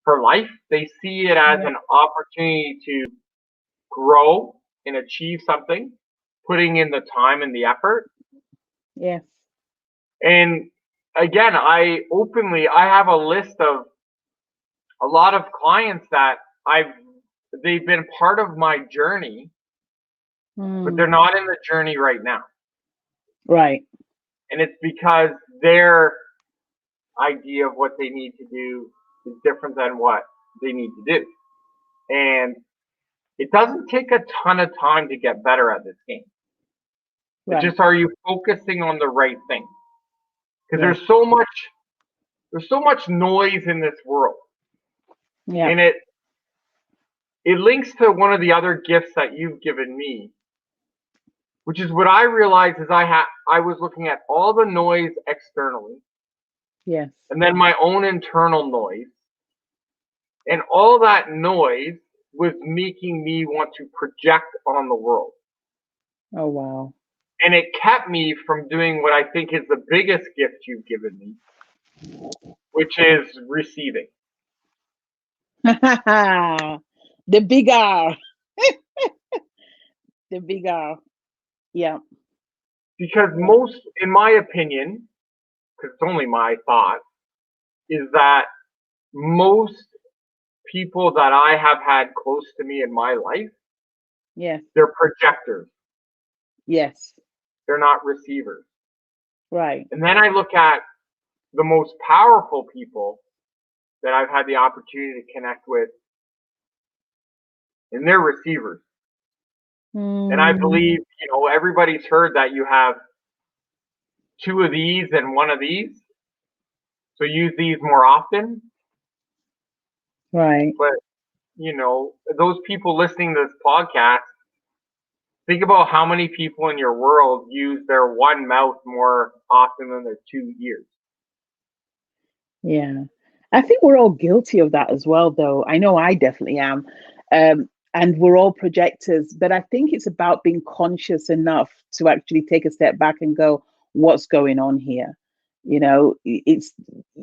for life. They see it as Yep. an opportunity to grow and achieve something, putting in the time and the effort. Yes. And again, I have a list of a lot of clients that they've been part of my journey, but they're Mm. not in the journey right now. Right. And it's because their idea of what they need to do is different than what they need to do. And it doesn't take a ton of time to get better at this game. It's Right. just, are you focusing on the right thing? Because Yes. there's so much noise in this world. Yeah. And it links to one of the other gifts that you've given me, which is what I realized is I was looking at all the noise externally Yes. and then my own internal noise. And all that noise was making me want to project on the world. Oh, wow. And it kept me from doing what I think is the biggest gift you've given me, which is receiving. The big R. The big R. Yeah. Because Yeah. most, in my opinion, because it's only my thought, is that most people that I have had close to me in my life, Yes. they're projectors. Yes. They're not receivers. Right. And then I look at the most powerful people that I've had the opportunity to connect with, and they're receivers. And I Mm. believe, everybody's heard that you have two of these and one of these. So use these more often. Right. But, those people listening to this podcast, think about how many people in your world use their one mouth more often than their two ears. Yeah. I think we're all guilty of that as well, though. I know I definitely am. And we're all projectors, but I think it's about being conscious enough to actually take a step back and go, what's going on here? It's,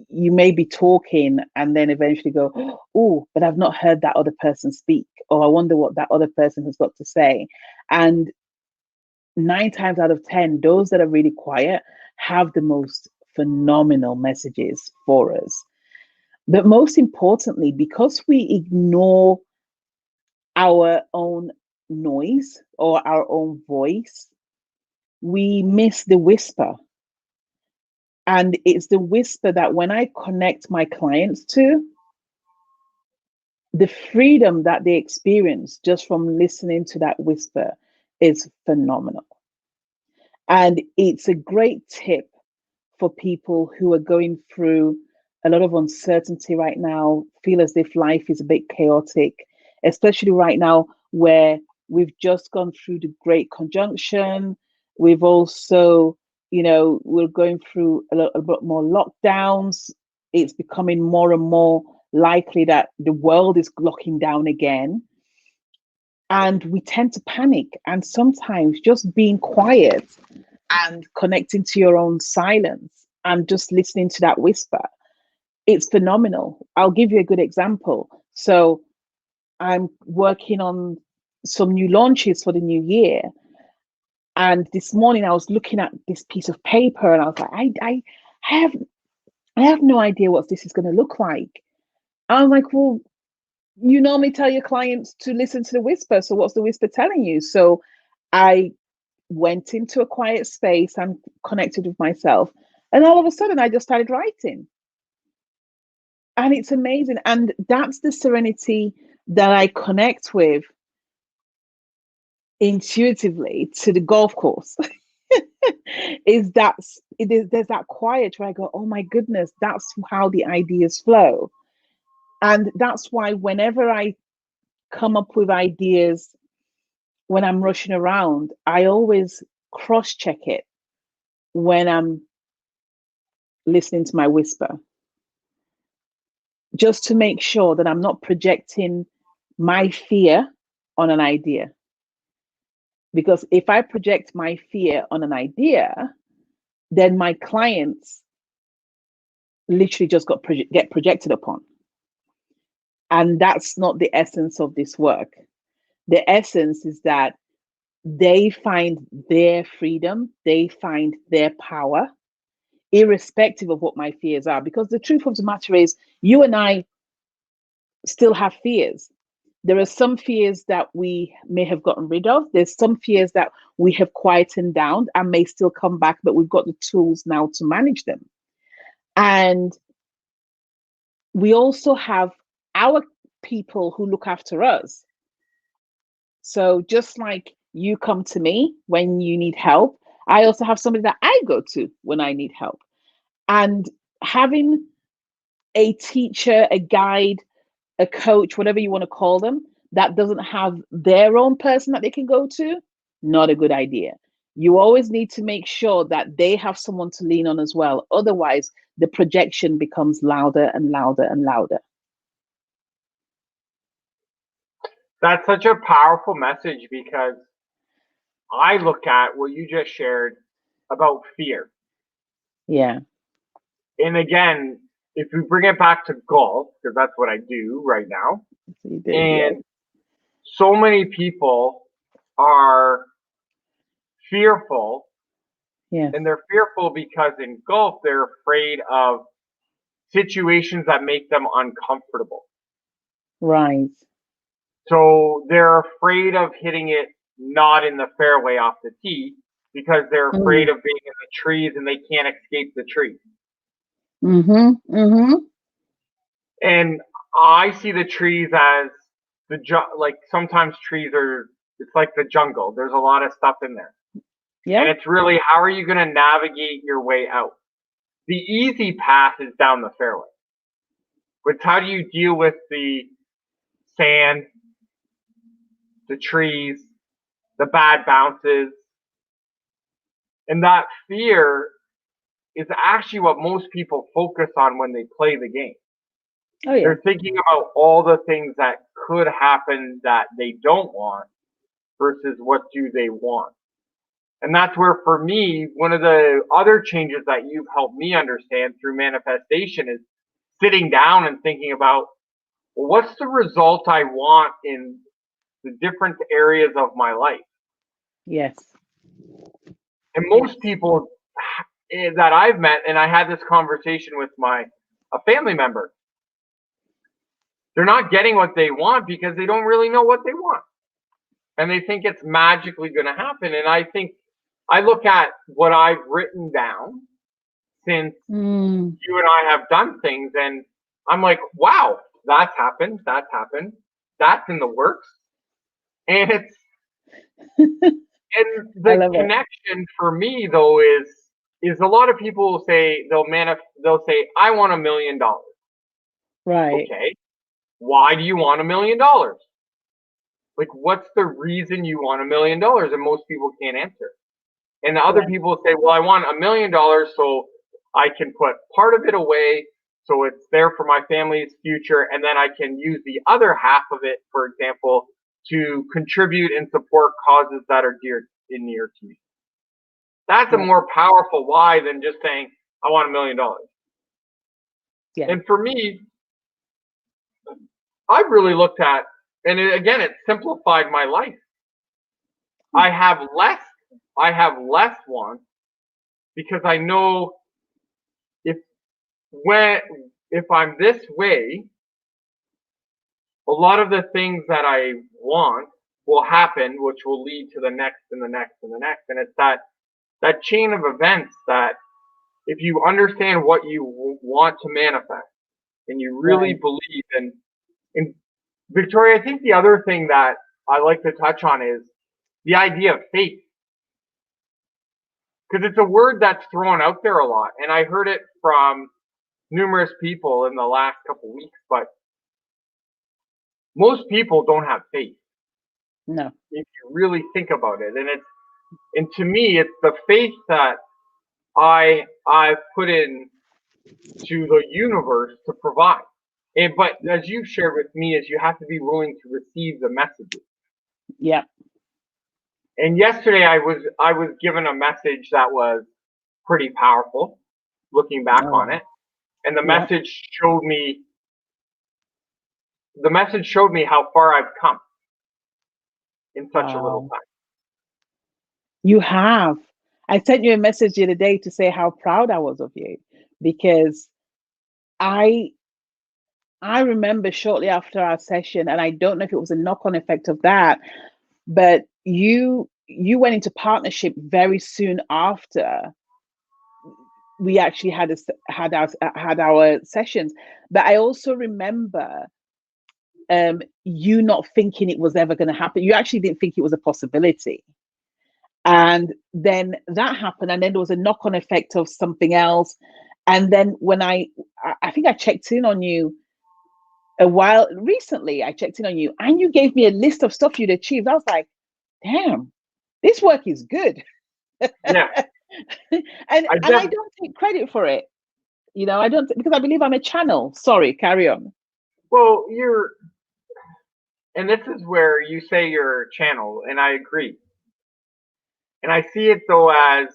you may be talking and then eventually go, oh, but I've not heard that other person speak, or I wonder what that other person has got to say. And 9 times out of 10, those that are really quiet have the most phenomenal messages for us. But most importantly, because we ignore our own noise or our own voice, we miss the whisper. And it's the whisper that when I connect my clients to, the freedom that they experience just from listening to that whisper is phenomenal. And it's a great tip for people who are going through a lot of uncertainty right now, feel as if life is a bit chaotic, especially right now where we've just gone through the Great Conjunction. We've also, we're going through a lot more lockdowns. It's becoming more and more likely that the world is locking down again. And we tend to panic. And sometimes just being quiet and connecting to your own silence and just listening to that whisper, it's phenomenal. I'll give you a good example. So I'm working on some new launches for the new year. And this morning I was looking at this piece of paper and I was like, I have I have no idea what this is going to look like. I'm like, well, you normally tell your clients to listen to the whisper. So what's the whisper telling you? So I went into a quiet space and connected with myself. And all of a sudden I just started writing. And it's amazing. And that's the serenity that I connect with intuitively to the golf course. There's that quiet where I go, oh my goodness, that's how the ideas flow. And that's why whenever I come up with ideas when I'm rushing around, I always cross check it when I'm listening to my whisper, just to make sure that I'm not projecting my fear on an idea. Because if I project my fear on an idea, then my clients literally just get projected upon. And that's not the essence of this work. The essence is that they find their freedom, they find their power, irrespective of what my fears are. Because the truth of the matter is, you and I still have fears. There are some fears that we may have gotten rid of. There's some fears that we have quietened down and may still come back, but we've got the tools now to manage them. And we also have our people who look after us. So just like you come to me when you need help, I also have somebody that I go to when I need help. And having a teacher, a guide, a coach, whatever you want to call them, that doesn't have their own person that they can go to, not a good idea. You always need to make sure that they have someone to lean on as well. Otherwise, the projection becomes louder and louder and louder. That's such a powerful message because I look at what you just shared about fear. Yeah. And again, if we bring it back to golf, because that's what I do right now, So you do, and so many people are fearful, yeah. and they're fearful because in golf, they're afraid of situations that make them uncomfortable. Right. So they're afraid of hitting it not in the fairway off the tee because they're afraid of being in the trees and they can't escape the trees. And I see the trees as like sometimes trees are, it's like the jungle. There's a lot of stuff in there. Yeah. And it's really, how are you going to navigate your way out? The easy path is down the fairway. But how do you deal with the sand, the trees, the bad bounces? And that fear is actually what most people focus on when they play the game. Oh, yeah. They're thinking about all the things that could happen that they don't want versus what do they want. And that's where, for me, one of the other changes that you've helped me understand through manifestation is sitting down and thinking about, well, what's the result I want in the different areas of my life? Yes. And most people that I've met, and I had this conversation with a family member, they're not getting what they want because they don't really know what they want. And they think it's magically going to happen. And I think I look at what I've written down since you and I have done things, and I'm like, wow, that's happened, that's in the works. And it's and the connection for me though is a lot of people will say they'll say, I want $1 million. Right. Okay. Why do you want $1 million? Like, what's the reason you want $1 million? And most people can't answer. And the other people say, well, I want $1 million so I can put part of it away so it's there for my family's future, and then I can use the other half of it, for example, to contribute and support causes that are dear and near to me. That's a more powerful why than just saying, I want $1 million. Yeah. And for me, I've really looked at, And again, it simplified my life. I have less wants because I know if when if I'm this way, a lot of the things that I want will happen, which will lead to the next and the next and the next. And it's that chain of events that if you understand what you want to manifest and you really Right. believe in Victoria, I think the other thing that I like to touch on is the idea of faith. Because it's a word that's thrown out there a lot. And I heard it from numerous people in the last couple of weeks, but most people don't have faith No. if you really think about it. And to me, it's the faith that I've put in to the universe to provide. But as you've shared with me, is you have to be willing to receive the messages. Yeah. And yesterday I was given a message that was pretty powerful, looking back on Oh. it. And Yeah. the message showed me how far I've come in such a little Wow. time. You have. I sent you a message the other day to say how proud I was of you because I I remember shortly after our session, and I don't know if it was a knock-on effect of that, but you went into partnership very soon after we actually had our sessions. But I also remember you not thinking it was ever going to happen. You actually didn't think it was a possibility. And then that happened, and then there was a knock-on effect of something else. And then when I think I checked in on you a while recently, I checked in on you, and you gave me a list of stuff you'd achieved. I was like, damn, this work is good. Yeah, and I I just don't take credit for it. I don't, because I believe I'm a channel. Sorry, carry on. well, and this is where you say you're a channel, and I agree. And I see it though as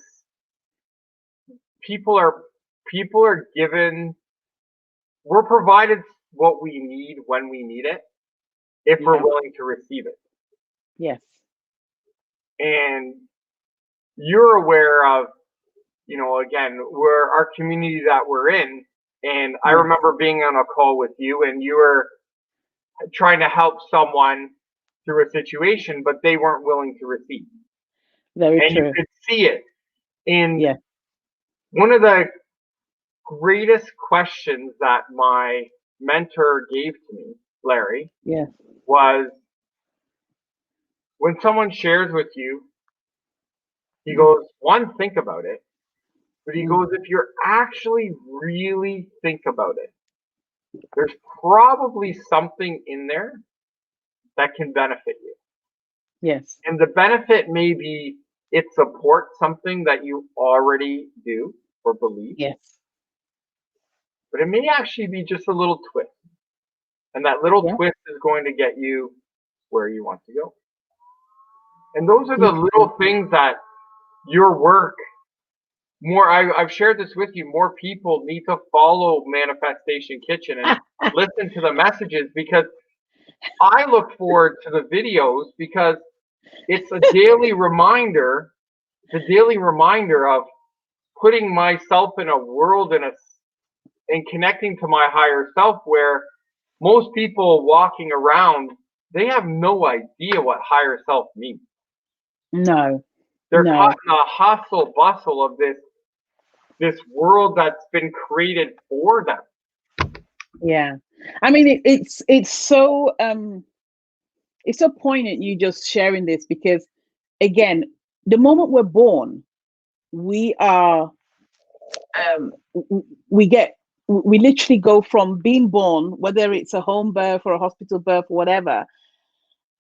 people are people are given we're provided what we need when we need it if we're Yeah. willing to receive it. Yes. And you're aware of, again, we're our community that we're in. And I Yeah. remember being on a call with you and you were trying to help someone through a situation, but they weren't willing to receive. Very And you true. could see it. And Yeah. one of the greatest questions that my mentor gave to me, Larry, Yeah. was when someone shares with you, he Mm, goes, one, think about it. But he mm. goes, if you're actually really think about it, there's probably something in there that can benefit you. Yes. And the benefit may be it supports something that you already do or believe, Yes. but it may actually be just a little twist. And that little Yeah. twist is going to get you where you want to go. And those are the Beautiful. little things that your work I've shared this with you. More people need to follow Manifestation Kitchen and listen to the messages because I look forward to the videos because it's a daily reminder, the daily reminder of putting myself in a world and connecting to my higher self where most people walking around, they have no idea what higher self means. No. They're caught No. in the hustle bustle of this world that's been created for them. Yeah. I mean, it's so poignant you just sharing this because again, the moment we're born, we are we get we literally go from being born, whether it's a home birth or a hospital birth or whatever,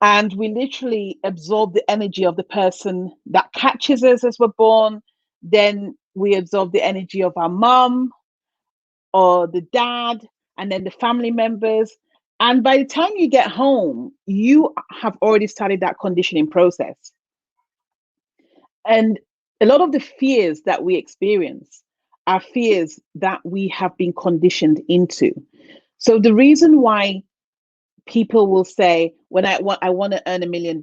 and we literally absorb the energy of the person that catches us as we're born. Then we absorb the energy of our mom or the dad, and then the family members. And by the time you get home, you have already started that conditioning process. And a lot of the fears that we experience are fears that we have been conditioned into. So the reason why people will say, when I want to earn $1 million,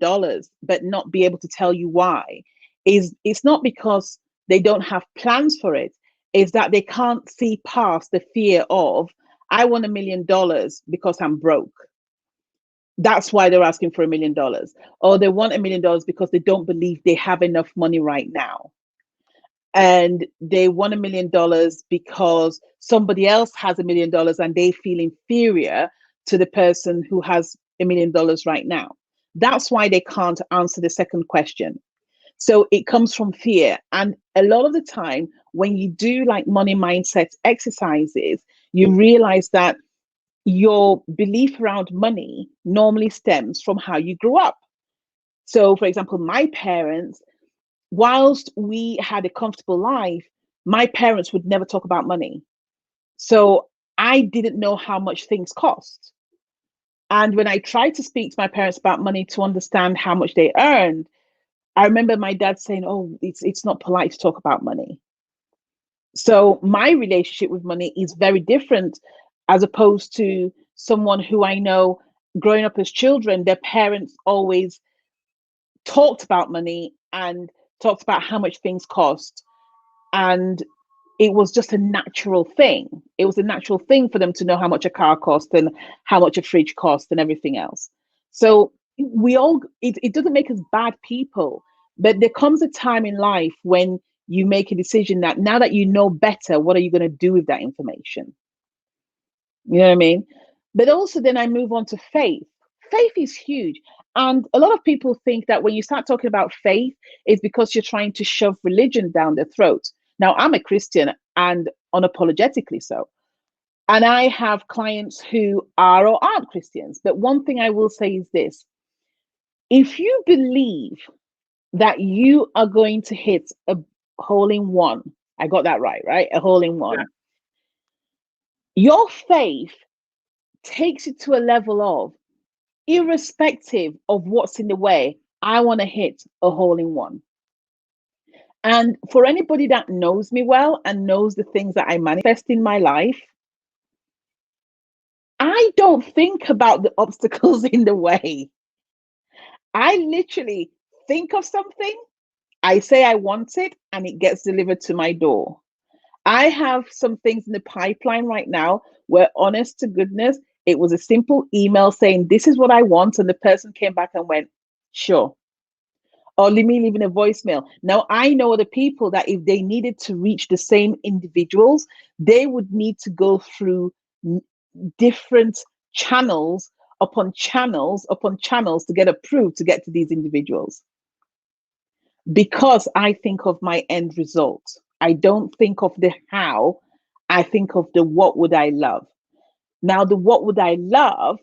but not be able to tell you why, is it's not because they don't have plans for it, is that they can't see past the fear of, I want $1 million because I'm broke. That's why they're asking for $1 million. Or they want $1 million because they don't believe they have enough money right now. And they want $1 million because somebody else has $1 million and they feel inferior to the person who has $1 million right now. That's why they can't answer the second question. So it comes from fear. And a lot of the time, when you do like money mindset exercises, you realize that your belief around money normally stems from how you grew up. So, for example, my parents, whilst we had a comfortable life, my parents would never talk about money. So I didn't know how much things cost. And when I tried to speak to my parents about money to understand how much they earned, I remember my dad saying, "Oh, it's not polite to talk about money." So my relationship with money is very different, as opposed to someone who I know growing up as children, their parents always talked about money and talked about how much things cost. And it was just a natural thing. It was a natural thing for them to know how much a car cost and how much a fridge cost and everything else. So we all, it doesn't make us bad people, but there comes a time in life when you make a decision that now that you know better, what are you going to do with that information? You know what I mean? But also, then I move on to faith. Faith is huge. And a lot of people think that when you start talking about faith, it's because you're trying to shove religion down their throat. Now, I'm a Christian and unapologetically so. And I have clients who are or aren't Christians. But one thing I will say is this: if you believe that you are going to hit a hole in one, I got that right, right? A hole in Yeah. one. Your faith takes it to a level of, irrespective of what's in the way, I want to hit a hole in one. And for anybody that knows me well and knows the things that I manifest in my life, I don't think about the obstacles in the way. I literally think of something, I say I want it, and it gets delivered to my door. I have some things in the pipeline right now where, honest to goodness, it was a simple email saying, "This is what I want." And the person came back and went, "Sure." Or me leaving a voicemail. Now, I know other people that if they needed to reach the same individuals, they would need to go through different channels upon channels upon channels to get approved to get to these individuals. Because I think of my end result. I don't think of the how, I think of the what would I love. Now, the what would I love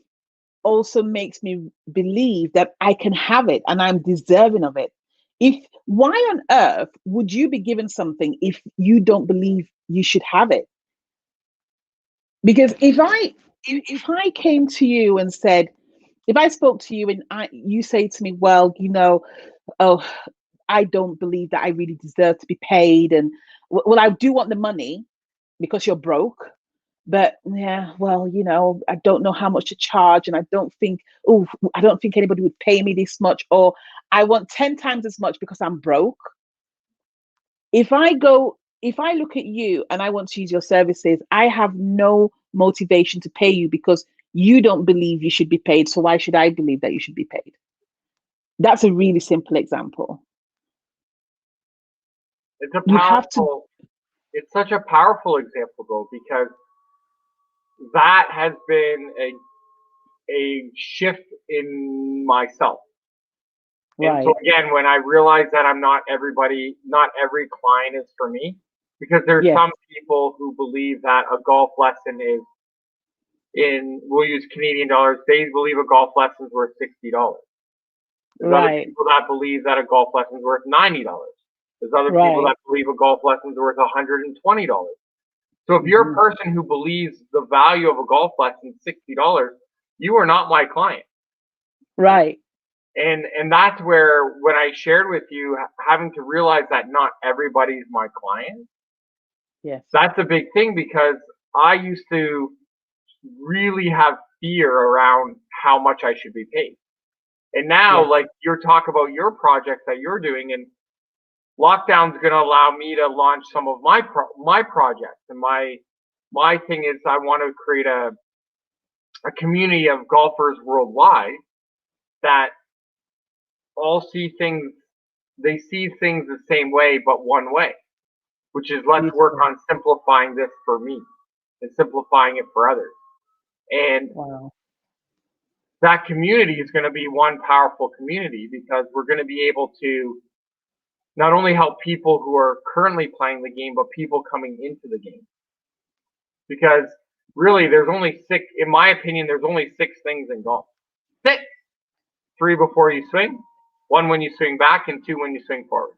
also makes me believe that I can have it and I'm deserving of it. If Why on earth would you be given something if you don't believe you should have it? Because if I came to you and said, if I spoke to you and you say to me, "Well, oh, I don't believe that I really deserve to be paid, and well, I do want the money because you're broke, but yeah, well, I don't know how much to charge, and I don't think anybody would pay me this much, or I want 10 times as much because I'm broke." If I look at you and I want to use your services, I have no motivation to pay you because you don't believe you should be paid. So why should I believe that you should be paid? That's a really simple example. It's a You have to, powerful, it's such a powerful example though, because that has been a shift in myself. And so right. again, when I realize that not every client is for me, because there's Yes, some people who believe that a golf lesson is we'll use Canadian dollars, they believe a golf lesson is worth $60. There's other right, people that believe that a golf lesson is worth $90. There's other people right. that believe a golf lesson is worth $120. So if you're a Hmm. person who believes the value of a golf lesson is $60, you are not my client. Right. And that's where, when I shared with you, having to realize that not everybody's my client, Yes. that's a big thing, because I used to really have fear around how much I should be paid. And now, Yeah. like you're talking about your projects that you're doing, and lockdown's going to allow me to launch some of my projects. And my thing is, I want to create a community of golfers worldwide that all see things. They see things the same way, but one way, which is let's work Beautiful. on simplifying this for me and simplifying it for others. And Wow. that community is going to be one powerful community because we're going to be able to not only help people who are currently playing the game, but people coming into the game. Because really, there's only six, in my opinion, there's only six things in golf. Six. Three before you swing, one when you swing back, and two when you swing forward.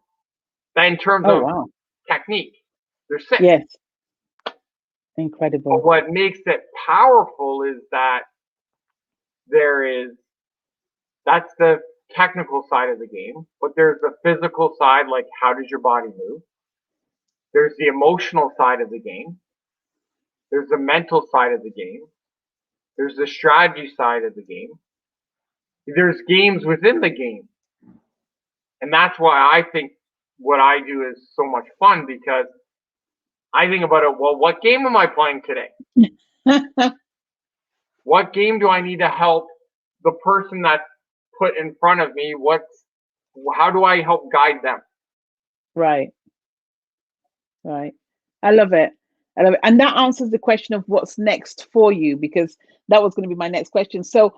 That in terms Oh, of wow. technique, there's six. Yes. But Incredible. what makes it powerful is that that's the technical side of the game, but there's the physical side, like how does your body move? There's the emotional side of the game. There's the mental side of the game. There's the strategy side of the game. There's games within the game. And that's why I think what I do is so much fun, because I think about it, well, what game am I playing today? What game do I need to help the person that's put in front of me? How do I help guide them? Right. Right. I love it. I love it. And that answers the question of what's next for you, because that was going to be my next question. So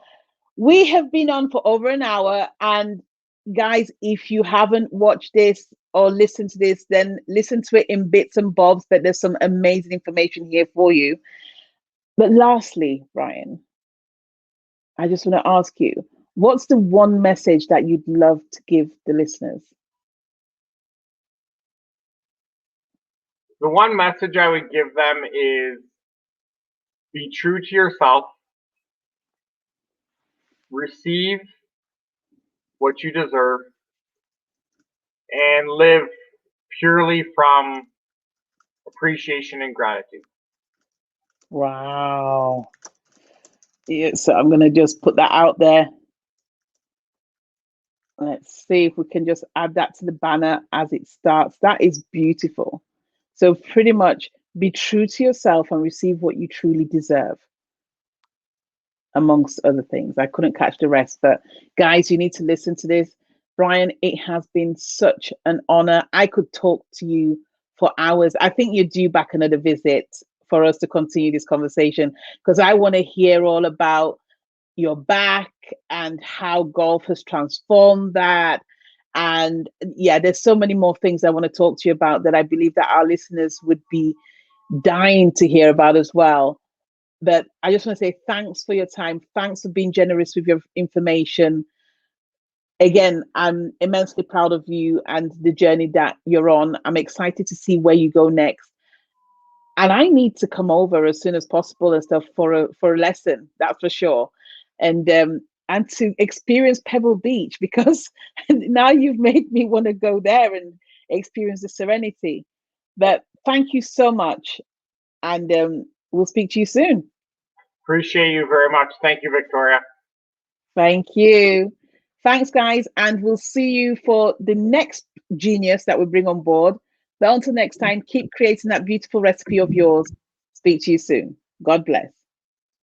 we have been on for over an hour. And guys, if you haven't watched this or listened to this, then listen to it in bits and bobs. But there's some amazing information here for you. But lastly, Brian, I just want to ask you, what's the one message that you'd love to give the listeners? The one message I would give them is be true to yourself, receive what you deserve, and live purely from appreciation and gratitude. Wow. Yeah, so I'm going to just put that out there. Let's see if we can just add that to the banner as it starts. That is beautiful. So pretty much be true to yourself and receive what you truly deserve, amongst other things. I couldn't catch the rest, but guys, you need to listen to this. Brian, it has been such an honor. I could talk to you for hours. I think you're due back another visit for us to continue this conversation, because I want to hear all about your back and how golf has transformed that. And yeah, there's so many more things I want to talk to you about that I believe that our listeners would be dying to hear about as well. But I just want to say thanks for your time. Thanks for being generous with your information. Again, I'm immensely proud of you and the journey that you're on. I'm excited to see where you go next. And I need to come over as soon as possible and stuff for a lesson, that's for sure. And to experience Pebble Beach, because now you've made me want to go there and experience the serenity. But thank you so much. And we'll speak to you soon. Appreciate you very much. Thank you, Victoria. Thank you. Thanks, guys. And we'll see you for the next genius that we bring on board. But until next time, keep creating that beautiful recipe of yours. Speak to you soon. God bless.